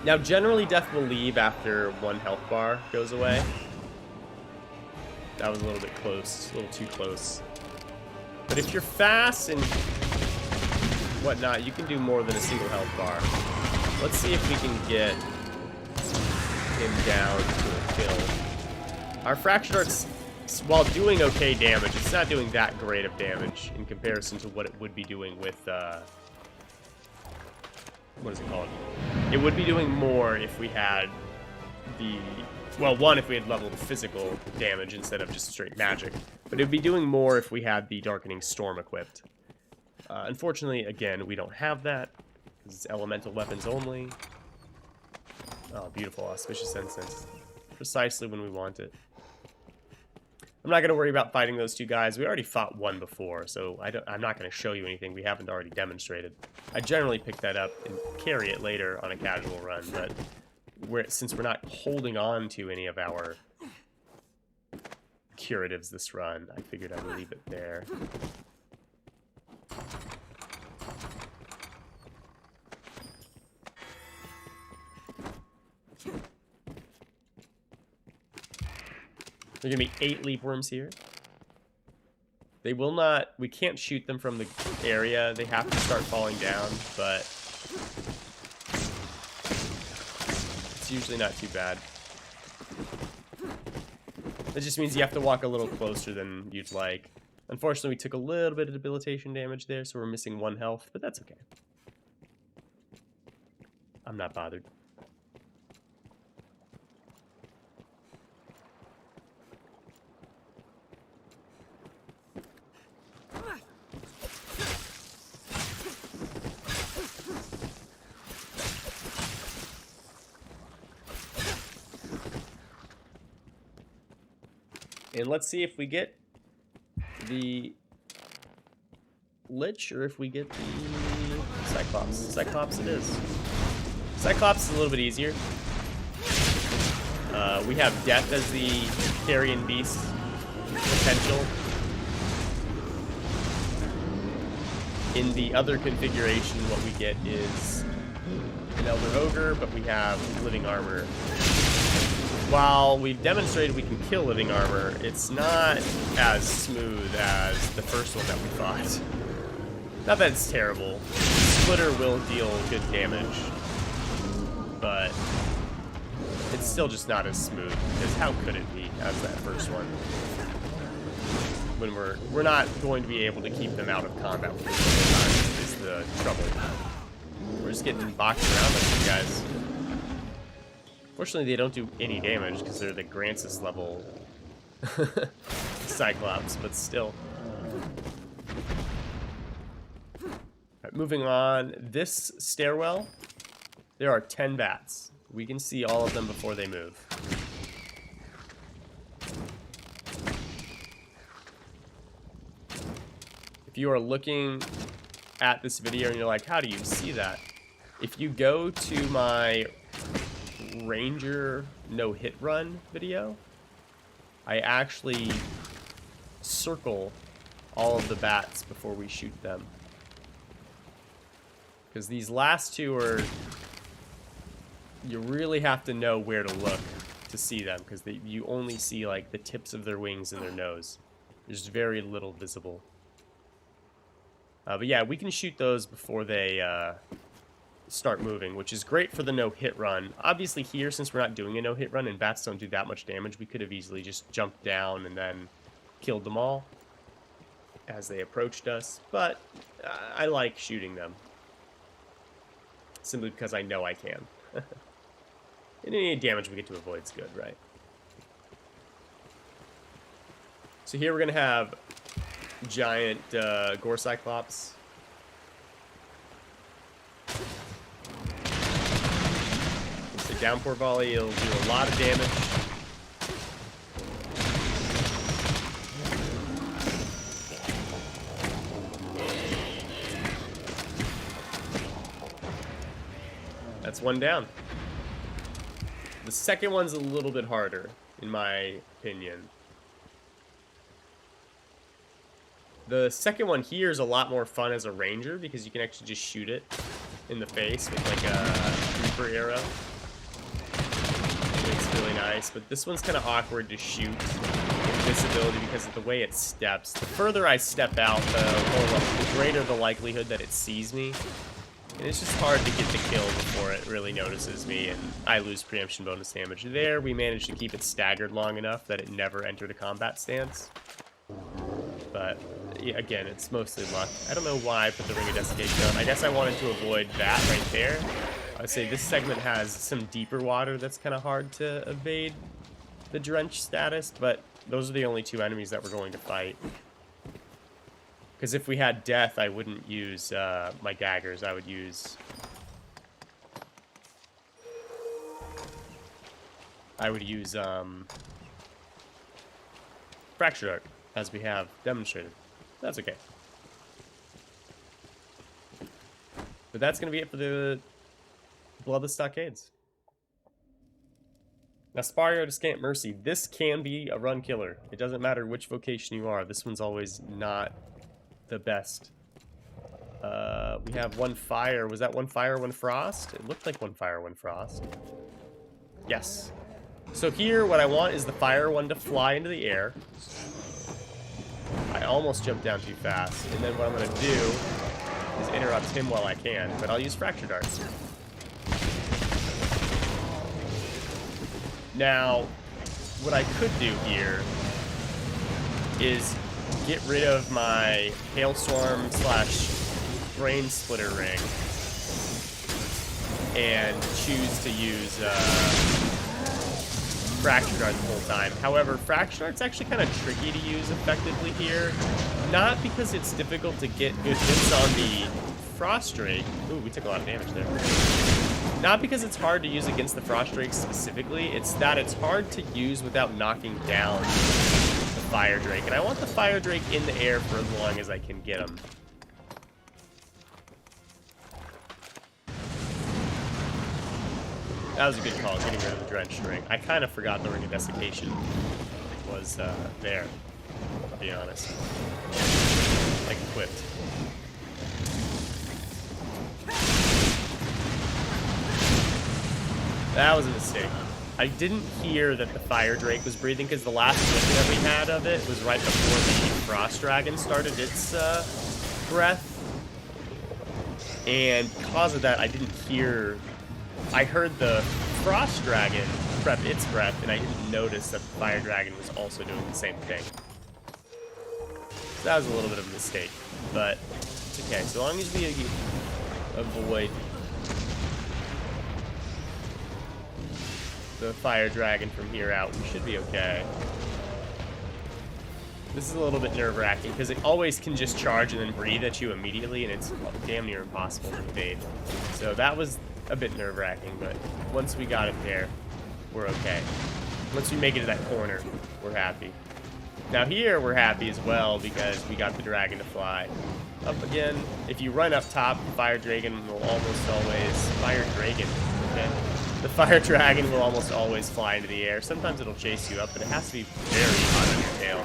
Now, generally, Death will leave after 1 health bar goes away. That was a little bit close, a little too close. But if you're fast and whatnot, you can do more than a single health bar. Let's see if we can get him down to a kill. Our Fractured Arts, while doing okay damage, it's not doing that great of damage in comparison to what it would be doing with, what is it called? It would be doing more if we had the... Well, one, if we had leveled physical damage instead of just straight magic. But it would be doing more if we had the Darkening Storm equipped. Unfortunately, again, we don't have that. It's elemental weapons only. Oh, beautiful. Auspicious Incense. Precisely when we want it. I'm not going to worry about fighting those two guys. We already fought one before, so I'm not going to show you anything we haven't already demonstrated. I generally pick that up and carry it later on a casual run, but since we're not holding on to any of our curatives this run, I figured I would leave it there. There are going to be 8 leap worms here. They will not... We can't shoot them from the area. They have to start falling down, but... It's usually not too bad. That just means you have to walk a little closer than you'd like. Unfortunately, we took a little bit of debilitation damage there, so we're missing 1 health, but that's okay. I'm not bothered. And let's see if we get the Lich or if we get the Cyclops. Cyclops it is. Cyclops is a little bit easier. We have Death as the carrion beast potential. In the other configuration, what we get is an Elder Ogre, but we have Living Armor. While we've demonstrated we can kill Living Armor, it's not as smooth as the first one that we fought. Not that it's terrible. Splitter will deal good damage, but it's still just not as smooth, because how could it be as that first one? When we're not going to be able to keep them out of combat for the time is the trouble. We're just getting boxed around by these guys. Fortunately, they don't do any damage because they're the Grancis level Cyclops, but still. Alright, moving on. This stairwell, there are 10 bats. We can see all of them before they move. If you are looking at this video and you're like, how do you see that? If you go to my Ranger no hit run video, I actually circle all of the bats before we shoot them, because these last two are, you really have to know where to look to see them, because you only see like the tips of their wings and their nose. There's very little visible, but yeah, we can shoot those before they start moving, which is great for the no-hit run. Obviously here, since we're not doing a no-hit run and bats don't do that much damage, we could have easily just jumped down and then killed them all as they approached us, but I like shooting them. Simply because I know I can. And any damage we get to avoid is good, right? So here we're going to have giant Gore Cyclops. It's a Downpour Volley. It'll do a lot of damage. That's one down. The second one's a little bit harder, in my opinion. The second one here is a lot more fun as a ranger because you can actually just shoot it in the face with like a Reaper arrow. It's really nice, but this one's kind of awkward to shoot with this ability because of the way it steps. The further I step out, the greater the likelihood that it sees me. And it's just hard to get the kill before it really notices me, and I lose preemption bonus damage. There, we managed to keep it staggered long enough that it never entered a combat stance. But, yeah, again, it's mostly luck. I don't know why I put the Ring of Desiccation on. I guess I wanted to avoid that right there. I would say this segment has some deeper water that's kind of hard to evade the Drenched status, but those are the only two enemies that we're going to fight. Because if we had death, I wouldn't use my daggers. I would use... Fractured Art, as we have demonstrated. That's okay. But that's going to be it for the Bloodless Stockades. Now, Sapfire to Scant Mercy. This can be a run killer. It doesn't matter which vocation you are. This one's always not the best. We have one fire. Was that one fire, one frost? It looked like one fire, one frost. Yes. So here, what I want is the fire one to fly into the air. I almost jumped down too fast. And then what I'm going to do is interrupt him while I can. But I'll use Fractured Darts. Now, what I could do here is get rid of my Hailstorm / Brain Splitter Ring and choose to use Fractured Art the whole time. However, Fractured Art's actually kind of tricky to use effectively here. Not because it's difficult to get good hits on the Frost Drake. Ooh, we took a lot of damage there. Not because it's hard to use against the Frost Drake specifically, it's that it's hard to use without knocking down the Fire Drake. And I want the Fire Drake in the air for as long as I can get him. That was a good call, getting rid of the Drenched ring. I kind of forgot the Ring of Desiccation was there, to be honest. Like, equipped. That was a mistake. I didn't hear that the Fire Drake was breathing because the last whiff that we had of it was right before the Frost Dragon started its breath. And because of that, I didn't hear... I heard the Frost Dragon prep its breath, and I didn't notice that the Fire Dragon was also doing the same thing. So that was a little bit of a mistake, but it's okay. So long as we avoid the Fire Dragon from here out, we should be okay. This is a little bit nerve-wracking because it always can just charge and then breathe at you immediately, and it's damn near impossible to evade. So that was a bit nerve-wracking, but once we got it there, we're okay. Once we make it to that corner, we're happy. Now here, we're happy as well because we got the dragon to fly. Up again, if you run up top, the Fire Dragon will almost always... Fire Dragon, okay? The Fire Dragon will almost always fly into the air. Sometimes it'll chase you up, but it has to be very hot on your tail.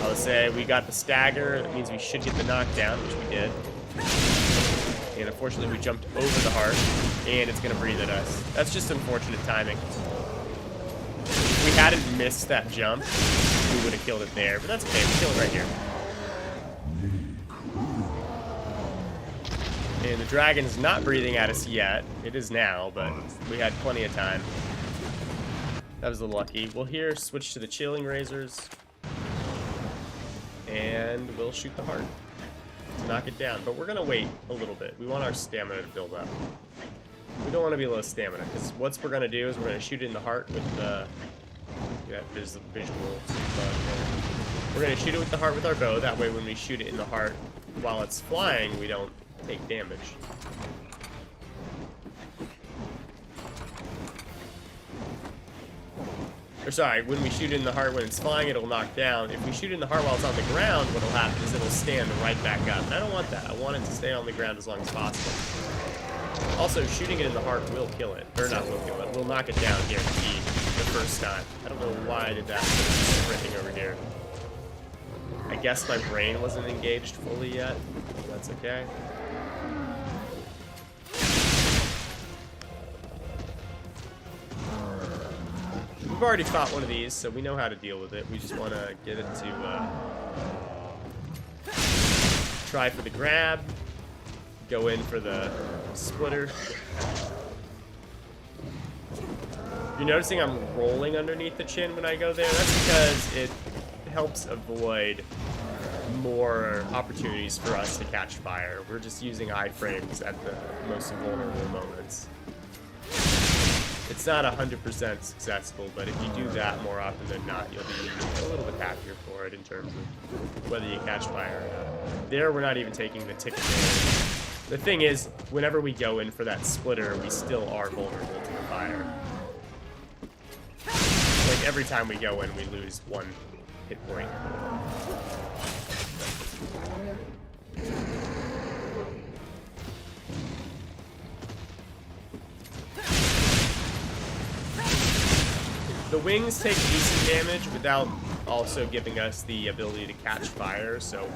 I would say we got the Stagger. That means we should get the Knockdown, which we did. And unfortunately, we jumped over the heart, and it's going to breathe at us. That's just unfortunate timing. If we hadn't missed that jump, we would have killed it there. But that's okay. We kill it right here. And the dragon's not breathing at us yet. It is now, but we had plenty of time. That was a little lucky. We'll here switch to the Chilling Razors. And we'll shoot the heart to knock it down. But we're going to wait a little bit. We want our stamina to build up. We don't want to be low stamina, because what we're going to do is we're going to shoot it in the heart with the... visual. We're going to shoot it with the heart with our bow. That way when we shoot it in the heart while it's flying, we don't take damage. Or sorry, when we shoot it in the heart when it's flying, it'll knock down. If we shoot it in the heart while it's on the ground, what'll happen is it'll stand right back up. And I don't want that. I want it to stay on the ground as long as possible. Also, shooting it in the heart will kill it. Or not will kill it. Will knock it down, guaranteed, the first time. I don't know why I did that sprinting over here. I guess my brain wasn't engaged fully yet. That's okay. We've already fought one of these, so we know how to deal with it. We just want to get it to try for the grab, go in for the splitter. You're noticing I'm rolling underneath the chin when I go there? That's because it helps avoid more opportunities for us to catch fire. We're just using iframes at the most vulnerable moments. It's not 100% successful, but if you do that more often than not, you'll be a little bit happier for it in terms of whether you catch fire or not. There, we're not even taking the tick damage. The thing is, whenever we go in for that splitter, we still are vulnerable to the fire. Like, every time we go in, we lose 1 hit point. The wings take decent damage without also giving us the ability to catch fire, so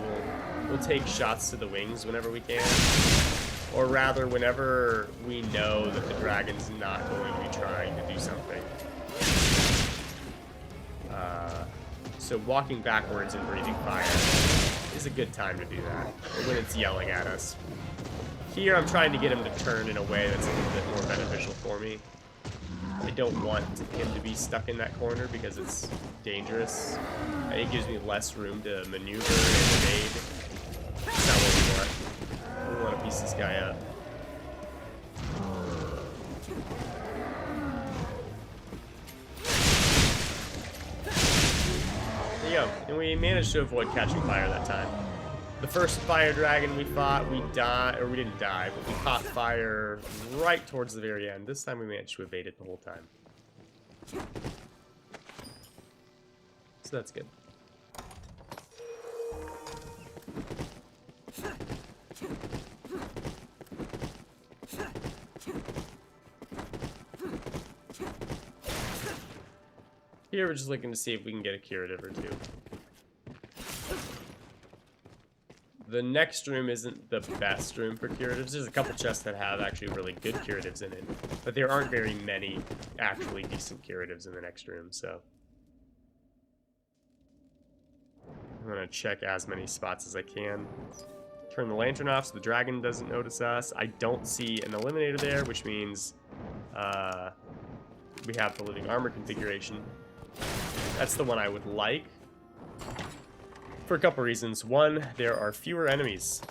we'll take shots to the wings whenever we can. Or rather, whenever we know that the dragon's not going to be trying to do something. So walking backwards and breathing fire is a good time to do that, when it's yelling at us. Here, I'm trying to get him to turn in a way that's a little bit more beneficial for me. I don't want him to be stuck in that corner because it's dangerous. It gives me less room to maneuver and evade. That's not what we want. We want to piece this guy up. There you go. And we managed to avoid catching fire that time. The first fire dragon we fought, we died, or we didn't die, but we caught fire right towards the very end. This time we managed to evade it the whole time. So that's good. Here we're just looking to see if we can get a curative or two. The next room isn't the best room for curatives. There's a couple chests that have actually really good curatives in it, but there aren't very many actually decent curatives in the next room, so I'm gonna check as many spots as I can. Turn the lantern off so the dragon doesn't notice us. I don't see an eliminator there, which means we have the living armor configuration. That's the one I would like. For a couple reasons. One, there are fewer enemies.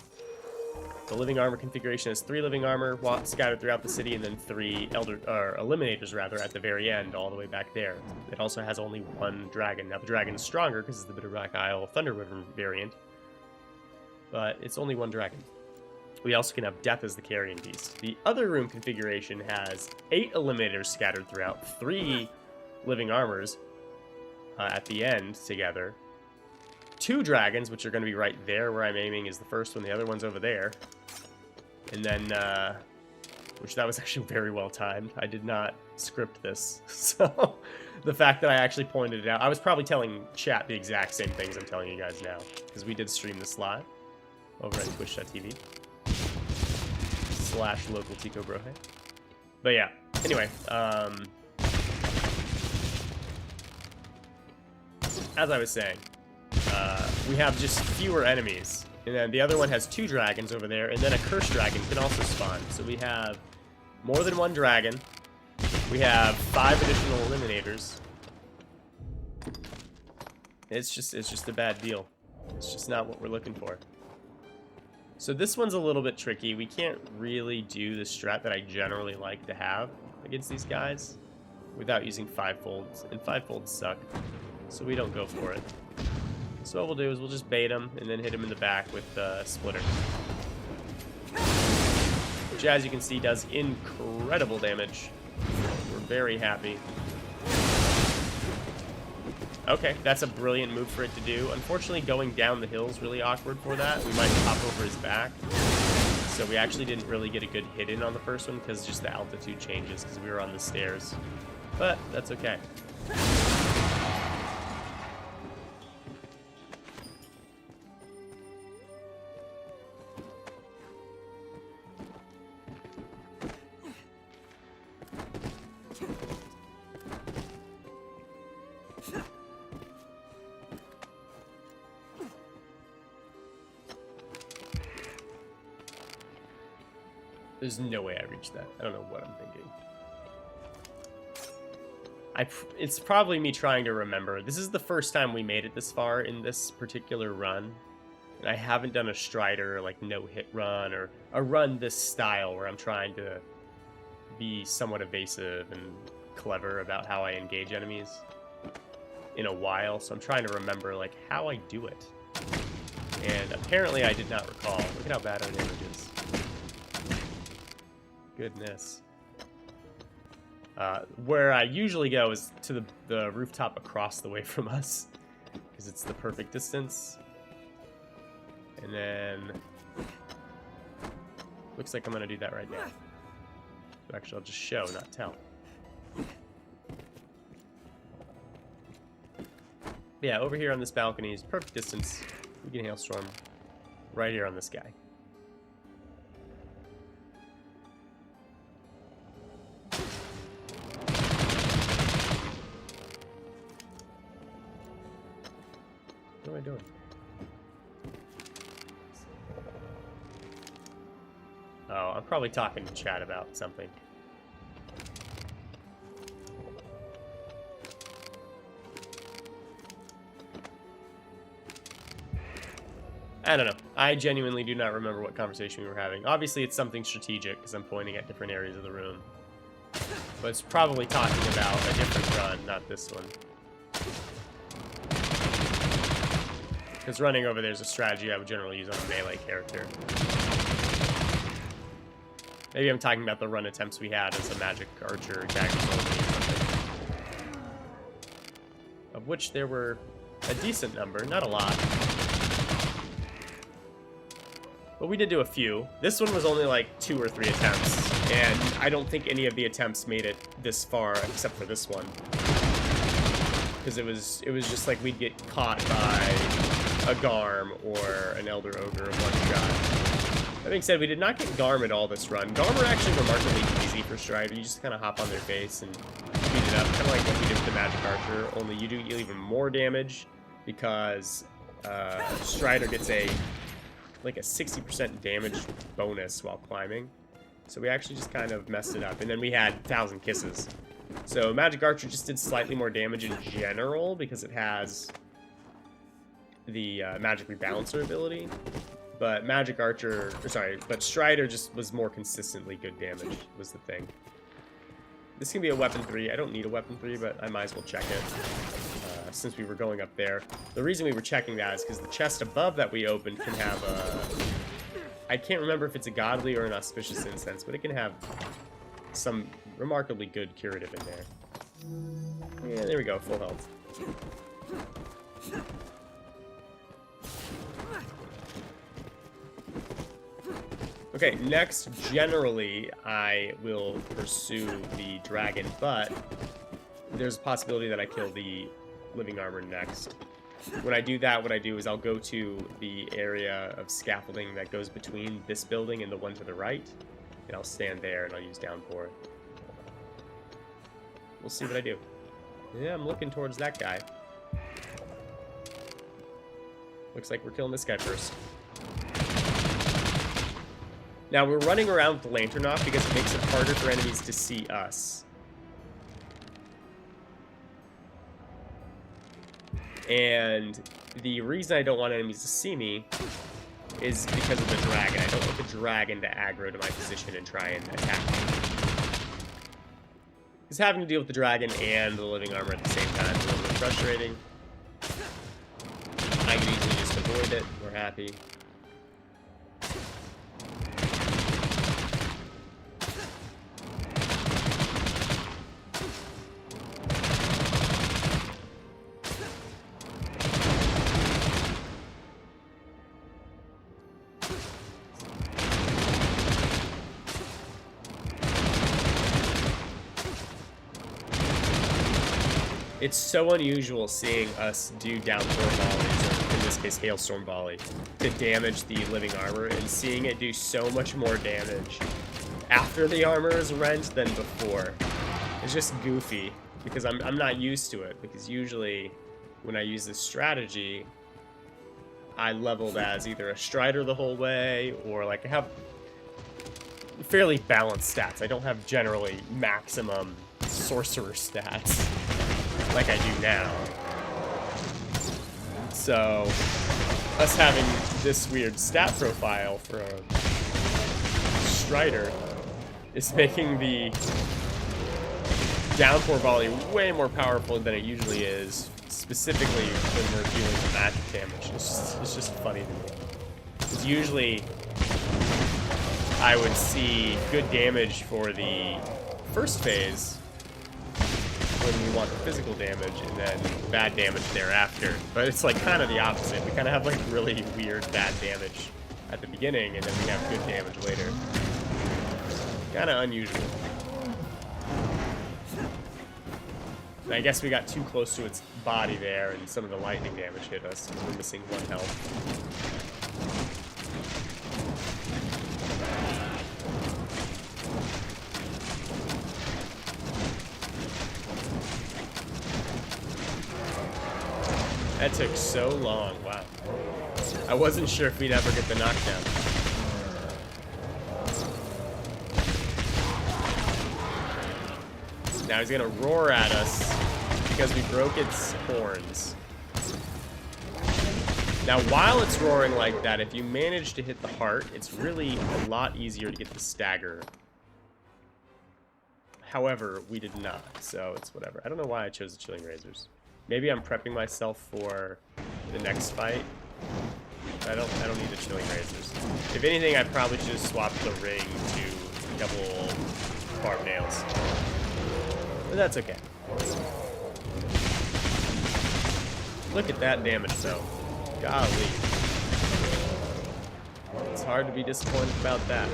The living armor configuration has 3 living armor scattered throughout the city, and then 3 eliminators rather at the very end, all the way back there. It also has only 1 dragon. Now the dragon is stronger because it's the Bitterblack Isle Thunder River variant, but it's only 1 dragon. We also can have Death as the carrion beast. The other room configuration has 8 eliminators scattered throughout, 3 living armors at the end together. 2 dragons, which are going to be right there where I'm aiming is the first one. The other one's over there. And then, which that was actually very well timed. I did not script this. So the fact that I actually pointed it out, I was probably telling chat the exact same things I'm telling you guys now. Because we did stream this live over at twitch.tv /localticobrohe. But yeah, anyway, as I was saying, we have just fewer enemies. And then the other one has 2 dragons over there, and then a cursed dragon can also spawn. So we have more than 1 dragon. We have 5 additional eliminators. It's just a bad deal. It's just not what we're looking for. So this one's a little bit tricky. We can't really do the strat that I generally like to have against these guys without using Fivefolds, and Fivefolds suck, so we don't go for it. So what we'll do is we'll just bait him and then hit him in the back with the Splitter. Which, as you can see, does incredible damage. We're very happy. Okay, that's a brilliant move for it to do. Unfortunately, going down the hill is really awkward for that. We might hop over his back. So we actually didn't really get a good hit in on the first one because just the altitude changes because we were on the stairs. But that's okay. There's no way I reached that. I don't know what I'm thinking. It's probably me trying to remember. This is the first time we made it this far in this particular run. And I haven't done a Strider, like, no-hit run, or a run this style where I'm trying to be somewhat evasive and clever about how I engage enemies in a while. So I'm trying to remember, like, how I do it. And apparently I did not recall. Look at how bad our damage is. Goodness. Where I usually go is to the rooftop across the way from us, because it's the perfect distance. And then looks like I'm gonna do that right now. Actually, I'll just show, not tell. Yeah, over here on this balcony is perfect distance. We can hailstorm right here on this guy. What am I doing? Oh, I'm probably talking to chat about something. I don't know. I genuinely do not remember what conversation we were having. Obviously, it's something strategic because I'm pointing at different areas of the room. But it's probably talking about a different run, not this one. Because running over there is a strategy I would generally use on a melee character. Maybe I'm talking about the run attempts we had as a magic archer, Daggers only, or something. Of which there were a decent number, not a lot. But we did do a few. This one was only like 2 or 3 attempts, and I don't think any of the attempts made it this far, except for this one. Because it was just like we'd get caught by a Garm or an Elder Ogre in one shot. That being said, we did not get Garm at all this run. Garm are actually remarkably easy for Strider. You just kind of hop on their face and beat it up, kind of like what we did with the Magic Archer, only you do even more damage because Strider gets like a 60% damage bonus while climbing. So we actually just kind of messed it up. And then we had 1,000 Kisses. So Magic Archer just did slightly more damage in general because it has the Magic Rebalancer ability. But but Strider just was more consistently good damage, was the thing. This can be a weapon 3. I don't need a weapon 3, but I might as well check it. Since we were going up there. The reason we were checking that is because the chest above that we opened can have a... I can't remember if it's a godly or an auspicious incense, but it can have some remarkably good curative in there. Yeah, there we go, full health. Okay, next, generally, I will pursue the dragon, but there's a possibility that I kill the living armor next. When I do that, what I do is I'll go to the area of scaffolding that goes between this building and the one to the right, and I'll stand there and I'll use Downpour. We'll see what I do. Yeah, I'm looking towards that guy. Looks like we're killing this guy first. Now, we're running around with the lantern off because it makes it harder for enemies to see us. And the reason I don't want enemies to see me is because of the dragon. I don't want the dragon to aggro to my position and try and attack me. Because having to deal with the dragon and the living armor at the same time is a little bit frustrating. I can easily just avoid it. We're happy. It's so unusual seeing us do Downpour volleys, or in this case Hailstorm volley, to damage the living armor, and seeing it do so much more damage after the armor is rent than before. It's just goofy, because I'm not used to it, because usually when I use this strategy, I leveled as either a Strider the whole way, or like I have fairly balanced stats. I don't have generally maximum Sorcerer stats like I do now. So, us having this weird stat profile for a Strider is making the Downpour volley way more powerful than it usually is, specifically when we're dealing with magic damage. It's just funny to me. Because usually I would see good damage for the first phase when we want the physical damage, and then bad damage thereafter. But it's like kind of the opposite. We kind of have like really weird bad damage at the beginning, and then we have good damage later. Kind of unusual. And I guess we got too close to its body there, and some of the lightning damage hit us because we're missing 1 health. That took so long, wow. I wasn't sure if we'd ever get the knockdown. Now he's gonna roar at us because we broke its horns. Now while it's roaring like that, if you manage to hit the heart, it's really a lot easier to get the stagger. However, we did not, so it's whatever. I don't know why I chose the Chilling Razors. Maybe I'm prepping myself for the next fight. I don't need the Chilling Razors. If anything, I probably should have swapped the ring to double Barbed Nails. But that's okay. Look at that damage though. Golly. It's hard to be disappointed about that.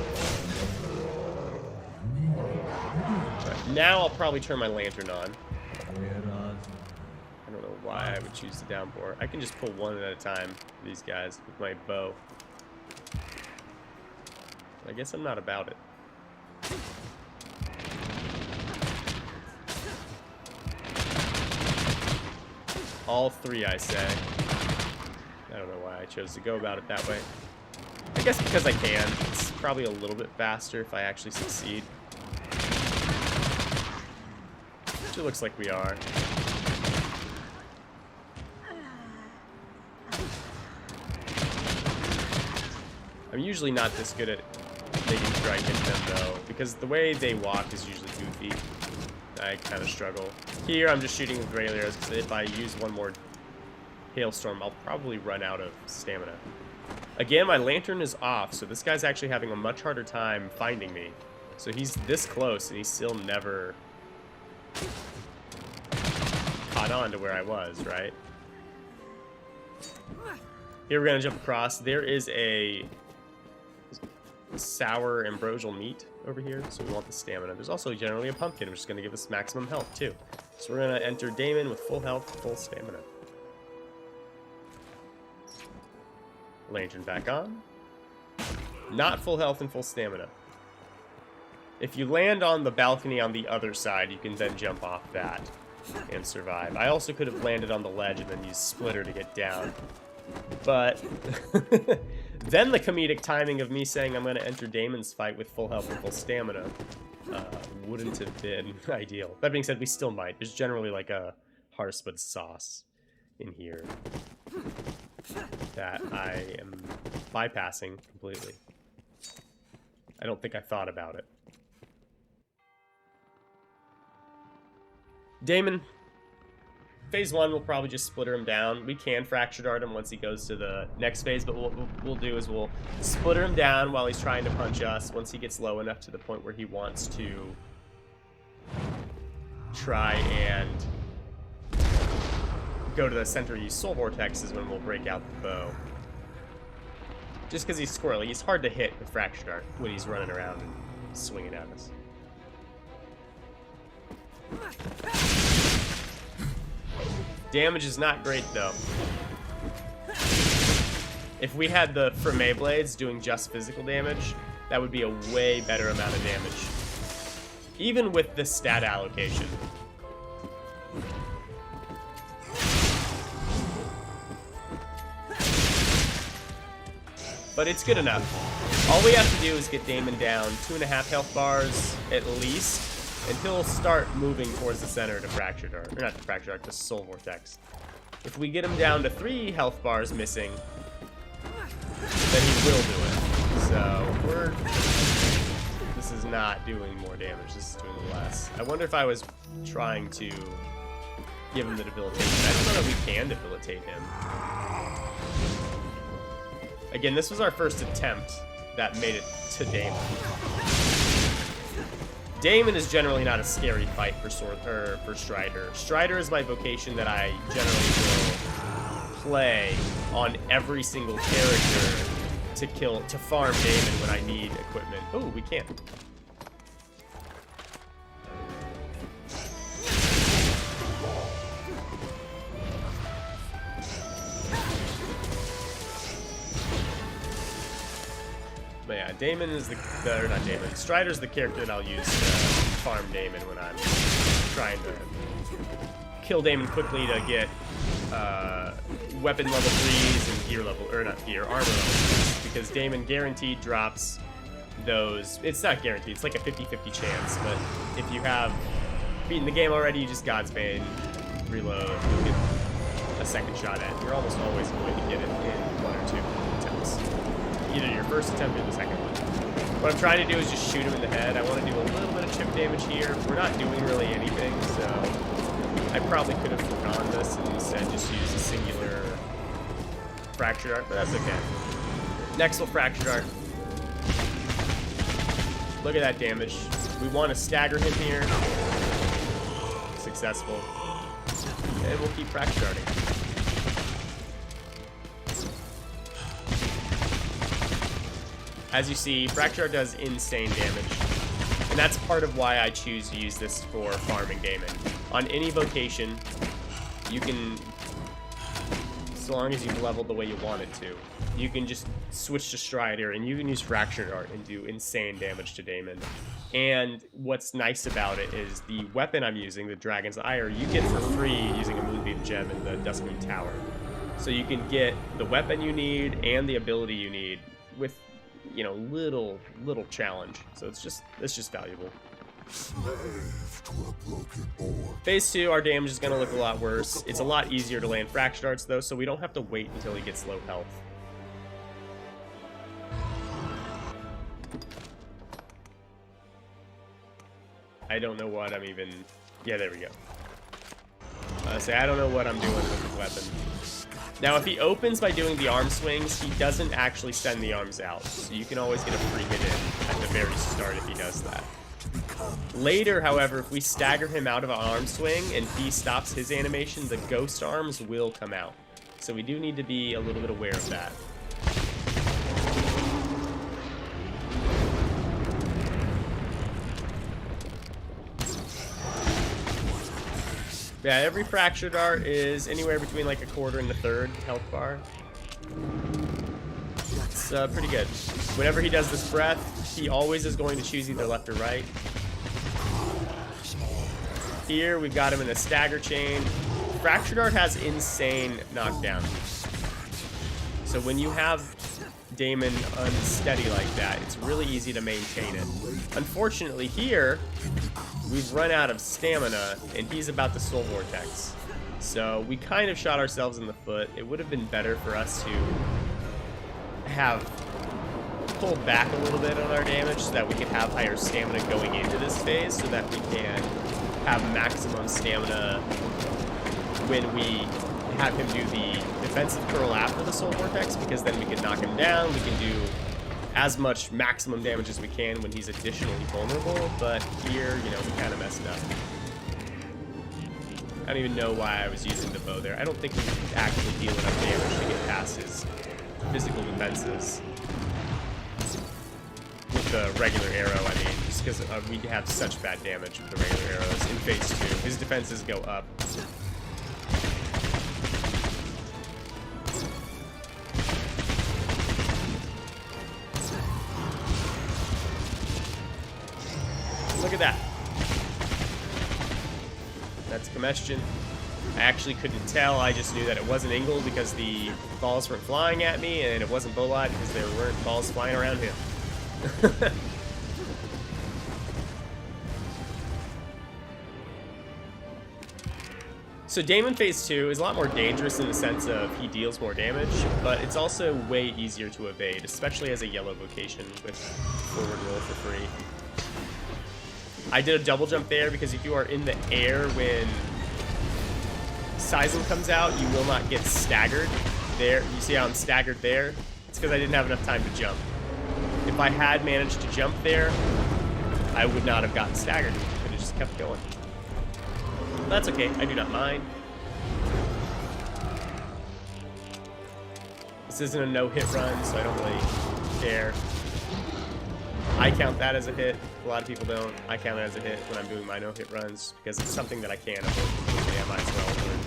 Right, now I'll probably turn my lantern on. I don't know why I would choose the Downpour. I can just pull one at a time, these guys, with my bow. I guess I'm not about it. All three, I say. I don't know why I chose to go about it that way. I guess because I can. It's probably a little bit faster if I actually succeed. Which it looks like we are. I'm usually not this good at making sure I hit them though, because the way they walk is usually goofy. I kind of struggle. Here I'm just shooting with Ray arrows, because if I use one more Hailstorm, I'll probably run out of stamina. Again, my lantern is off, so this guy's actually having a much harder time finding me. So he's this close, and he's still never caught on to where I was, right? Here we're going to jump across. There is a sour ambrosial meat over here, so we want the stamina. There's also generally a pumpkin, which is going to give us maximum health, too. So we're going to enter Damon with full health, full stamina. Lantern back on. Not full health and full stamina. If you land on the balcony on the other side, you can then jump off that and survive. I also could have landed on the ledge and then used Splitter to get down. But then the comedic timing of me saying I'm going to enter Damon's fight with full health and full stamina wouldn't have been ideal. That being said, we still might. There's generally like a Harspud sauce in here. that I am bypassing completely. I don't think I thought about it. Damon. Phase 1, we'll probably just splitter him down. We can Fracture Dart him once he goes to the next phase, but what we'll do is we'll splitter him down while he's trying to punch us. Once he gets low enough to the point where he wants to try and go to the center, use Soul Vortex is when we'll break out the bow. Just because he's squirrely. He's hard to hit with Fracture Dart when he's running around and swinging at us. Damage is not great, though. If we had the Flamé Blades doing just physical damage, that would be a way better amount of damage. Even with this stat allocation. But it's good enough. All we have to do is get Damon down 2.5 health bars at least. And he'll start moving towards the center to Fracture Dart. Or not to Fracture Dart, to Soul Vortex. If we get him down to 3 health bars missing, then he will do it. So, this is not doing more damage, this is doing less. I wonder if I was trying to give him the Debilitation. I don't know that we can Debilitate him. Again, this was our first attempt that made it to Damon. Damon is generally not a scary fight for Strider. Strider is my vocation that I generally will play on every single character to farm Damon when I need equipment. Oh, we can't. But yeah, Damon is or not Damon, Strider's the character that I'll use to farm Damon when I'm trying to kill Damon quickly to get weapon level 3s and gear level, or not gear, armor level 3s, because Damon guaranteed drops those. It's not guaranteed, it's like a 50-50 chance, but if you have beaten the game already, you just Godsbane, reload, you'll get a second shot at it. You're almost always going to get it in 1 or 2 attempts. Either your first attempt or the second one. What I'm trying to do is just shoot him in the head. I want to do a little bit of chip damage here. We're not doing really anything, so I probably could have forgone this and instead just use a singular Fracture Dart, but that's okay. Next we'll Fracture Dart. Look at that damage. We want to stagger him here. Successful. And we'll keep Fracture Darting. As you see, Fracture Dart does insane damage. And that's part of why I choose to use this for farming Damon. On any vocation, you can, so long as you've leveled the way you want it to, you can just switch to Strider and you can use Fracture Dart and do insane damage to Damon. And what's nice about it is the weapon I'm using, the Dragon's Ire, you get for free using a Moonbeam Gem in the Duskmoon Tower. So you can get the weapon you need and the ability you need with, you know, little challenge. So it's just valuable. Phase 2, our damage is going to look a lot worse. It's a lot easier to land Fracture Darts though, so we don't have to wait until he gets low health. I don't know what I'm even... Yeah, there we go. I don't know what I'm doing with the weapon. Now, if he opens by doing the arm swings, he doesn't actually send the arms out. So you can always get a free hit in at the very start if he does that. Later, however, if we stagger him out of an arm swing and he stops his animation, the ghost arms will come out. So we do need to be a little bit aware of that. Yeah, every Fracture Dart is anywhere between like 1/4 and 1/3 health bar. It's pretty good. Whenever he does this breath, he always is going to choose either left or right. Here, we've got him in a stagger chain. Fracture Dart has insane knockdown. So when you have Damon unsteady like that, it's really easy to maintain it. Unfortunately here, we've run out of stamina, and he's about to Soul Vortex. So we kind of shot ourselves in the foot. It would have been better for us to have pulled back a little bit on our damage so that we could have higher stamina going into this phase, so that we can have maximum stamina when we have him do the defensive curl after the Soul Vortex, because then we can knock him down. We can do as much maximum damage as we can when he's additionally vulnerable, but here, you know, we kind of messed up. I don't even know why I was using the bow there. I don't think we could actually deal enough damage to get past his physical defenses with the regular arrow, I mean, just because we have such bad damage with the regular arrows in phase 2. His defenses go up. Look at that. That's Combustion. I actually couldn't tell. I just knew that it wasn't Ingle because the balls weren't flying at me, and it wasn't Bolide because there weren't balls flying around him. So Daemon phase 2 is a lot more dangerous in the sense of he deals more damage, but it's also way easier to evade, especially as a yellow vocation with forward roll for free. I did a double jump there because if you are in the air when Seism comes out, you will not get staggered. There, you see how I'm staggered there? It's because I didn't have enough time to jump. If I had managed to jump there, I would not have gotten staggered. I could have just kept going. That's okay, I do not mind. This isn't a no-hit run, so I don't really care. I count that as a hit. A lot of people don't. I count it as a hit when I'm doing my no-hit runs because it's something that I can avoid completely. I might as well learn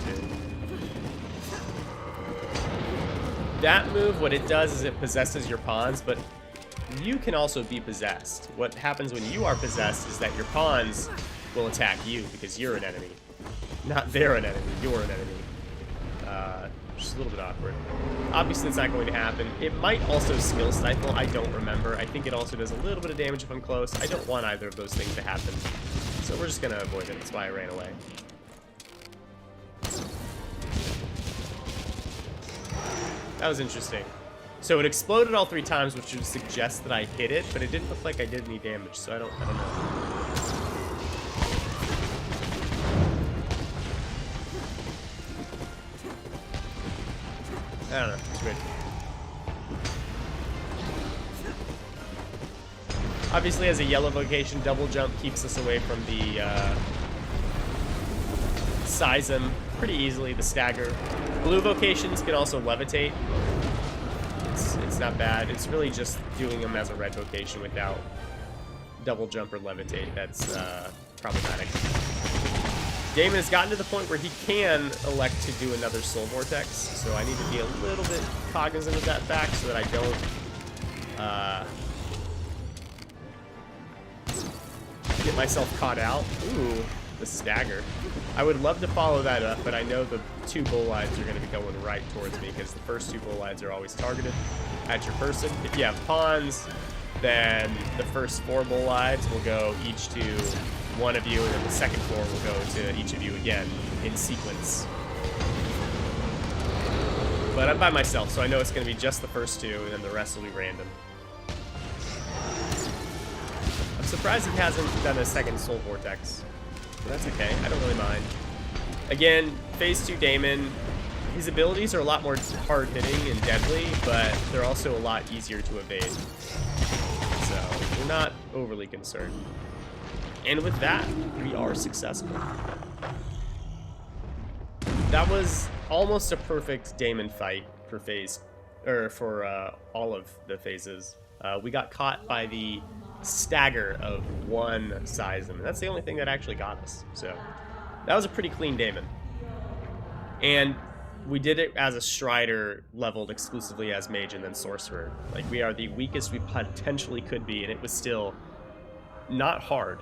to. That move, what it does is it possesses your pawns, but you can also be possessed. What happens when you are possessed is that your pawns will attack you because you're an enemy. Not they're an enemy, you're an enemy. Just a little bit awkward. Obviously, it's not going to happen. It might also skill stifle. I don't remember. I think it also does a little bit of damage if I'm close. I don't want either of those things to happen. So we're just going to avoid it. That's why I ran away. That was interesting. So it exploded all 3 times, which would suggest that I hit it, but it didn't look like I did any damage, so I don't know. I don't know, it's weird. Obviously, as a yellow vocation, double jump keeps us away from the Seism pretty easily, the Stagger. Blue vocations can also levitate. It's not bad. It's really just doing them as a red vocation without double jump or levitate. That's problematic. Daemon has gotten to the point where he can elect to do another Soul Vortex, so I need to be a little bit cognizant of that fact so that I don't get myself caught out. Ooh, the Stagger. I would love to follow that up, but I know the 2 Bolides are going to be going right towards me because the first 2 Bolides are always targeted at your person. If you have pawns, then the first 4 Bolides will go each to one of you, and then the second 4 will go to each of you again in sequence. But I'm by myself, so I know it's going to be just the first 2, and then the rest will be random. I'm surprised he hasn't done a second Soul Vortex. But that's okay, I don't really mind. Again, phase 2 Daemon, his abilities are a lot more hard-hitting and deadly, but they're also a lot easier to evade. So, we're not overly concerned. And with that, we are successful. That was almost a perfect Daemon fight for phase, or for all of the phases. We got caught by the Stagger of 1 Seism. That's the only thing that actually got us. So that was a pretty clean Daemon. And we did it as a Strider leveled exclusively as Mage and then Sorcerer. Like, we are the weakest we potentially could be, and it was still not hard.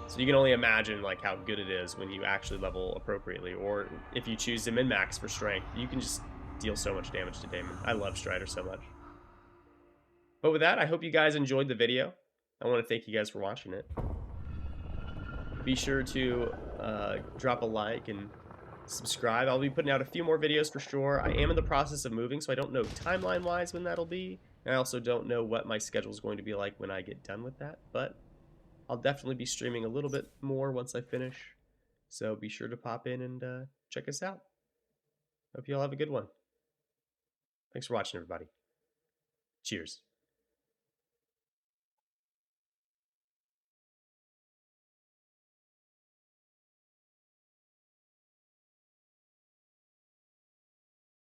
So you can only imagine like how good it is when you actually level appropriately, or if you choose to min-max for strength, you can just deal so much damage to Daemon. I love Strider so much. But with that, I hope you guys enjoyed the video. I want to thank you guys for watching it. Be sure to drop a like and subscribe. I'll be putting out a few more videos for sure. I am in the process of moving, so I don't know timeline-wise when that'll be. And I also don't know what my schedule is going to be like when I get done with that, but I'll definitely be streaming a little bit more once I finish. So be sure to pop in and check us out. Hope you all have a good one. Thanks for watching, everybody. Cheers.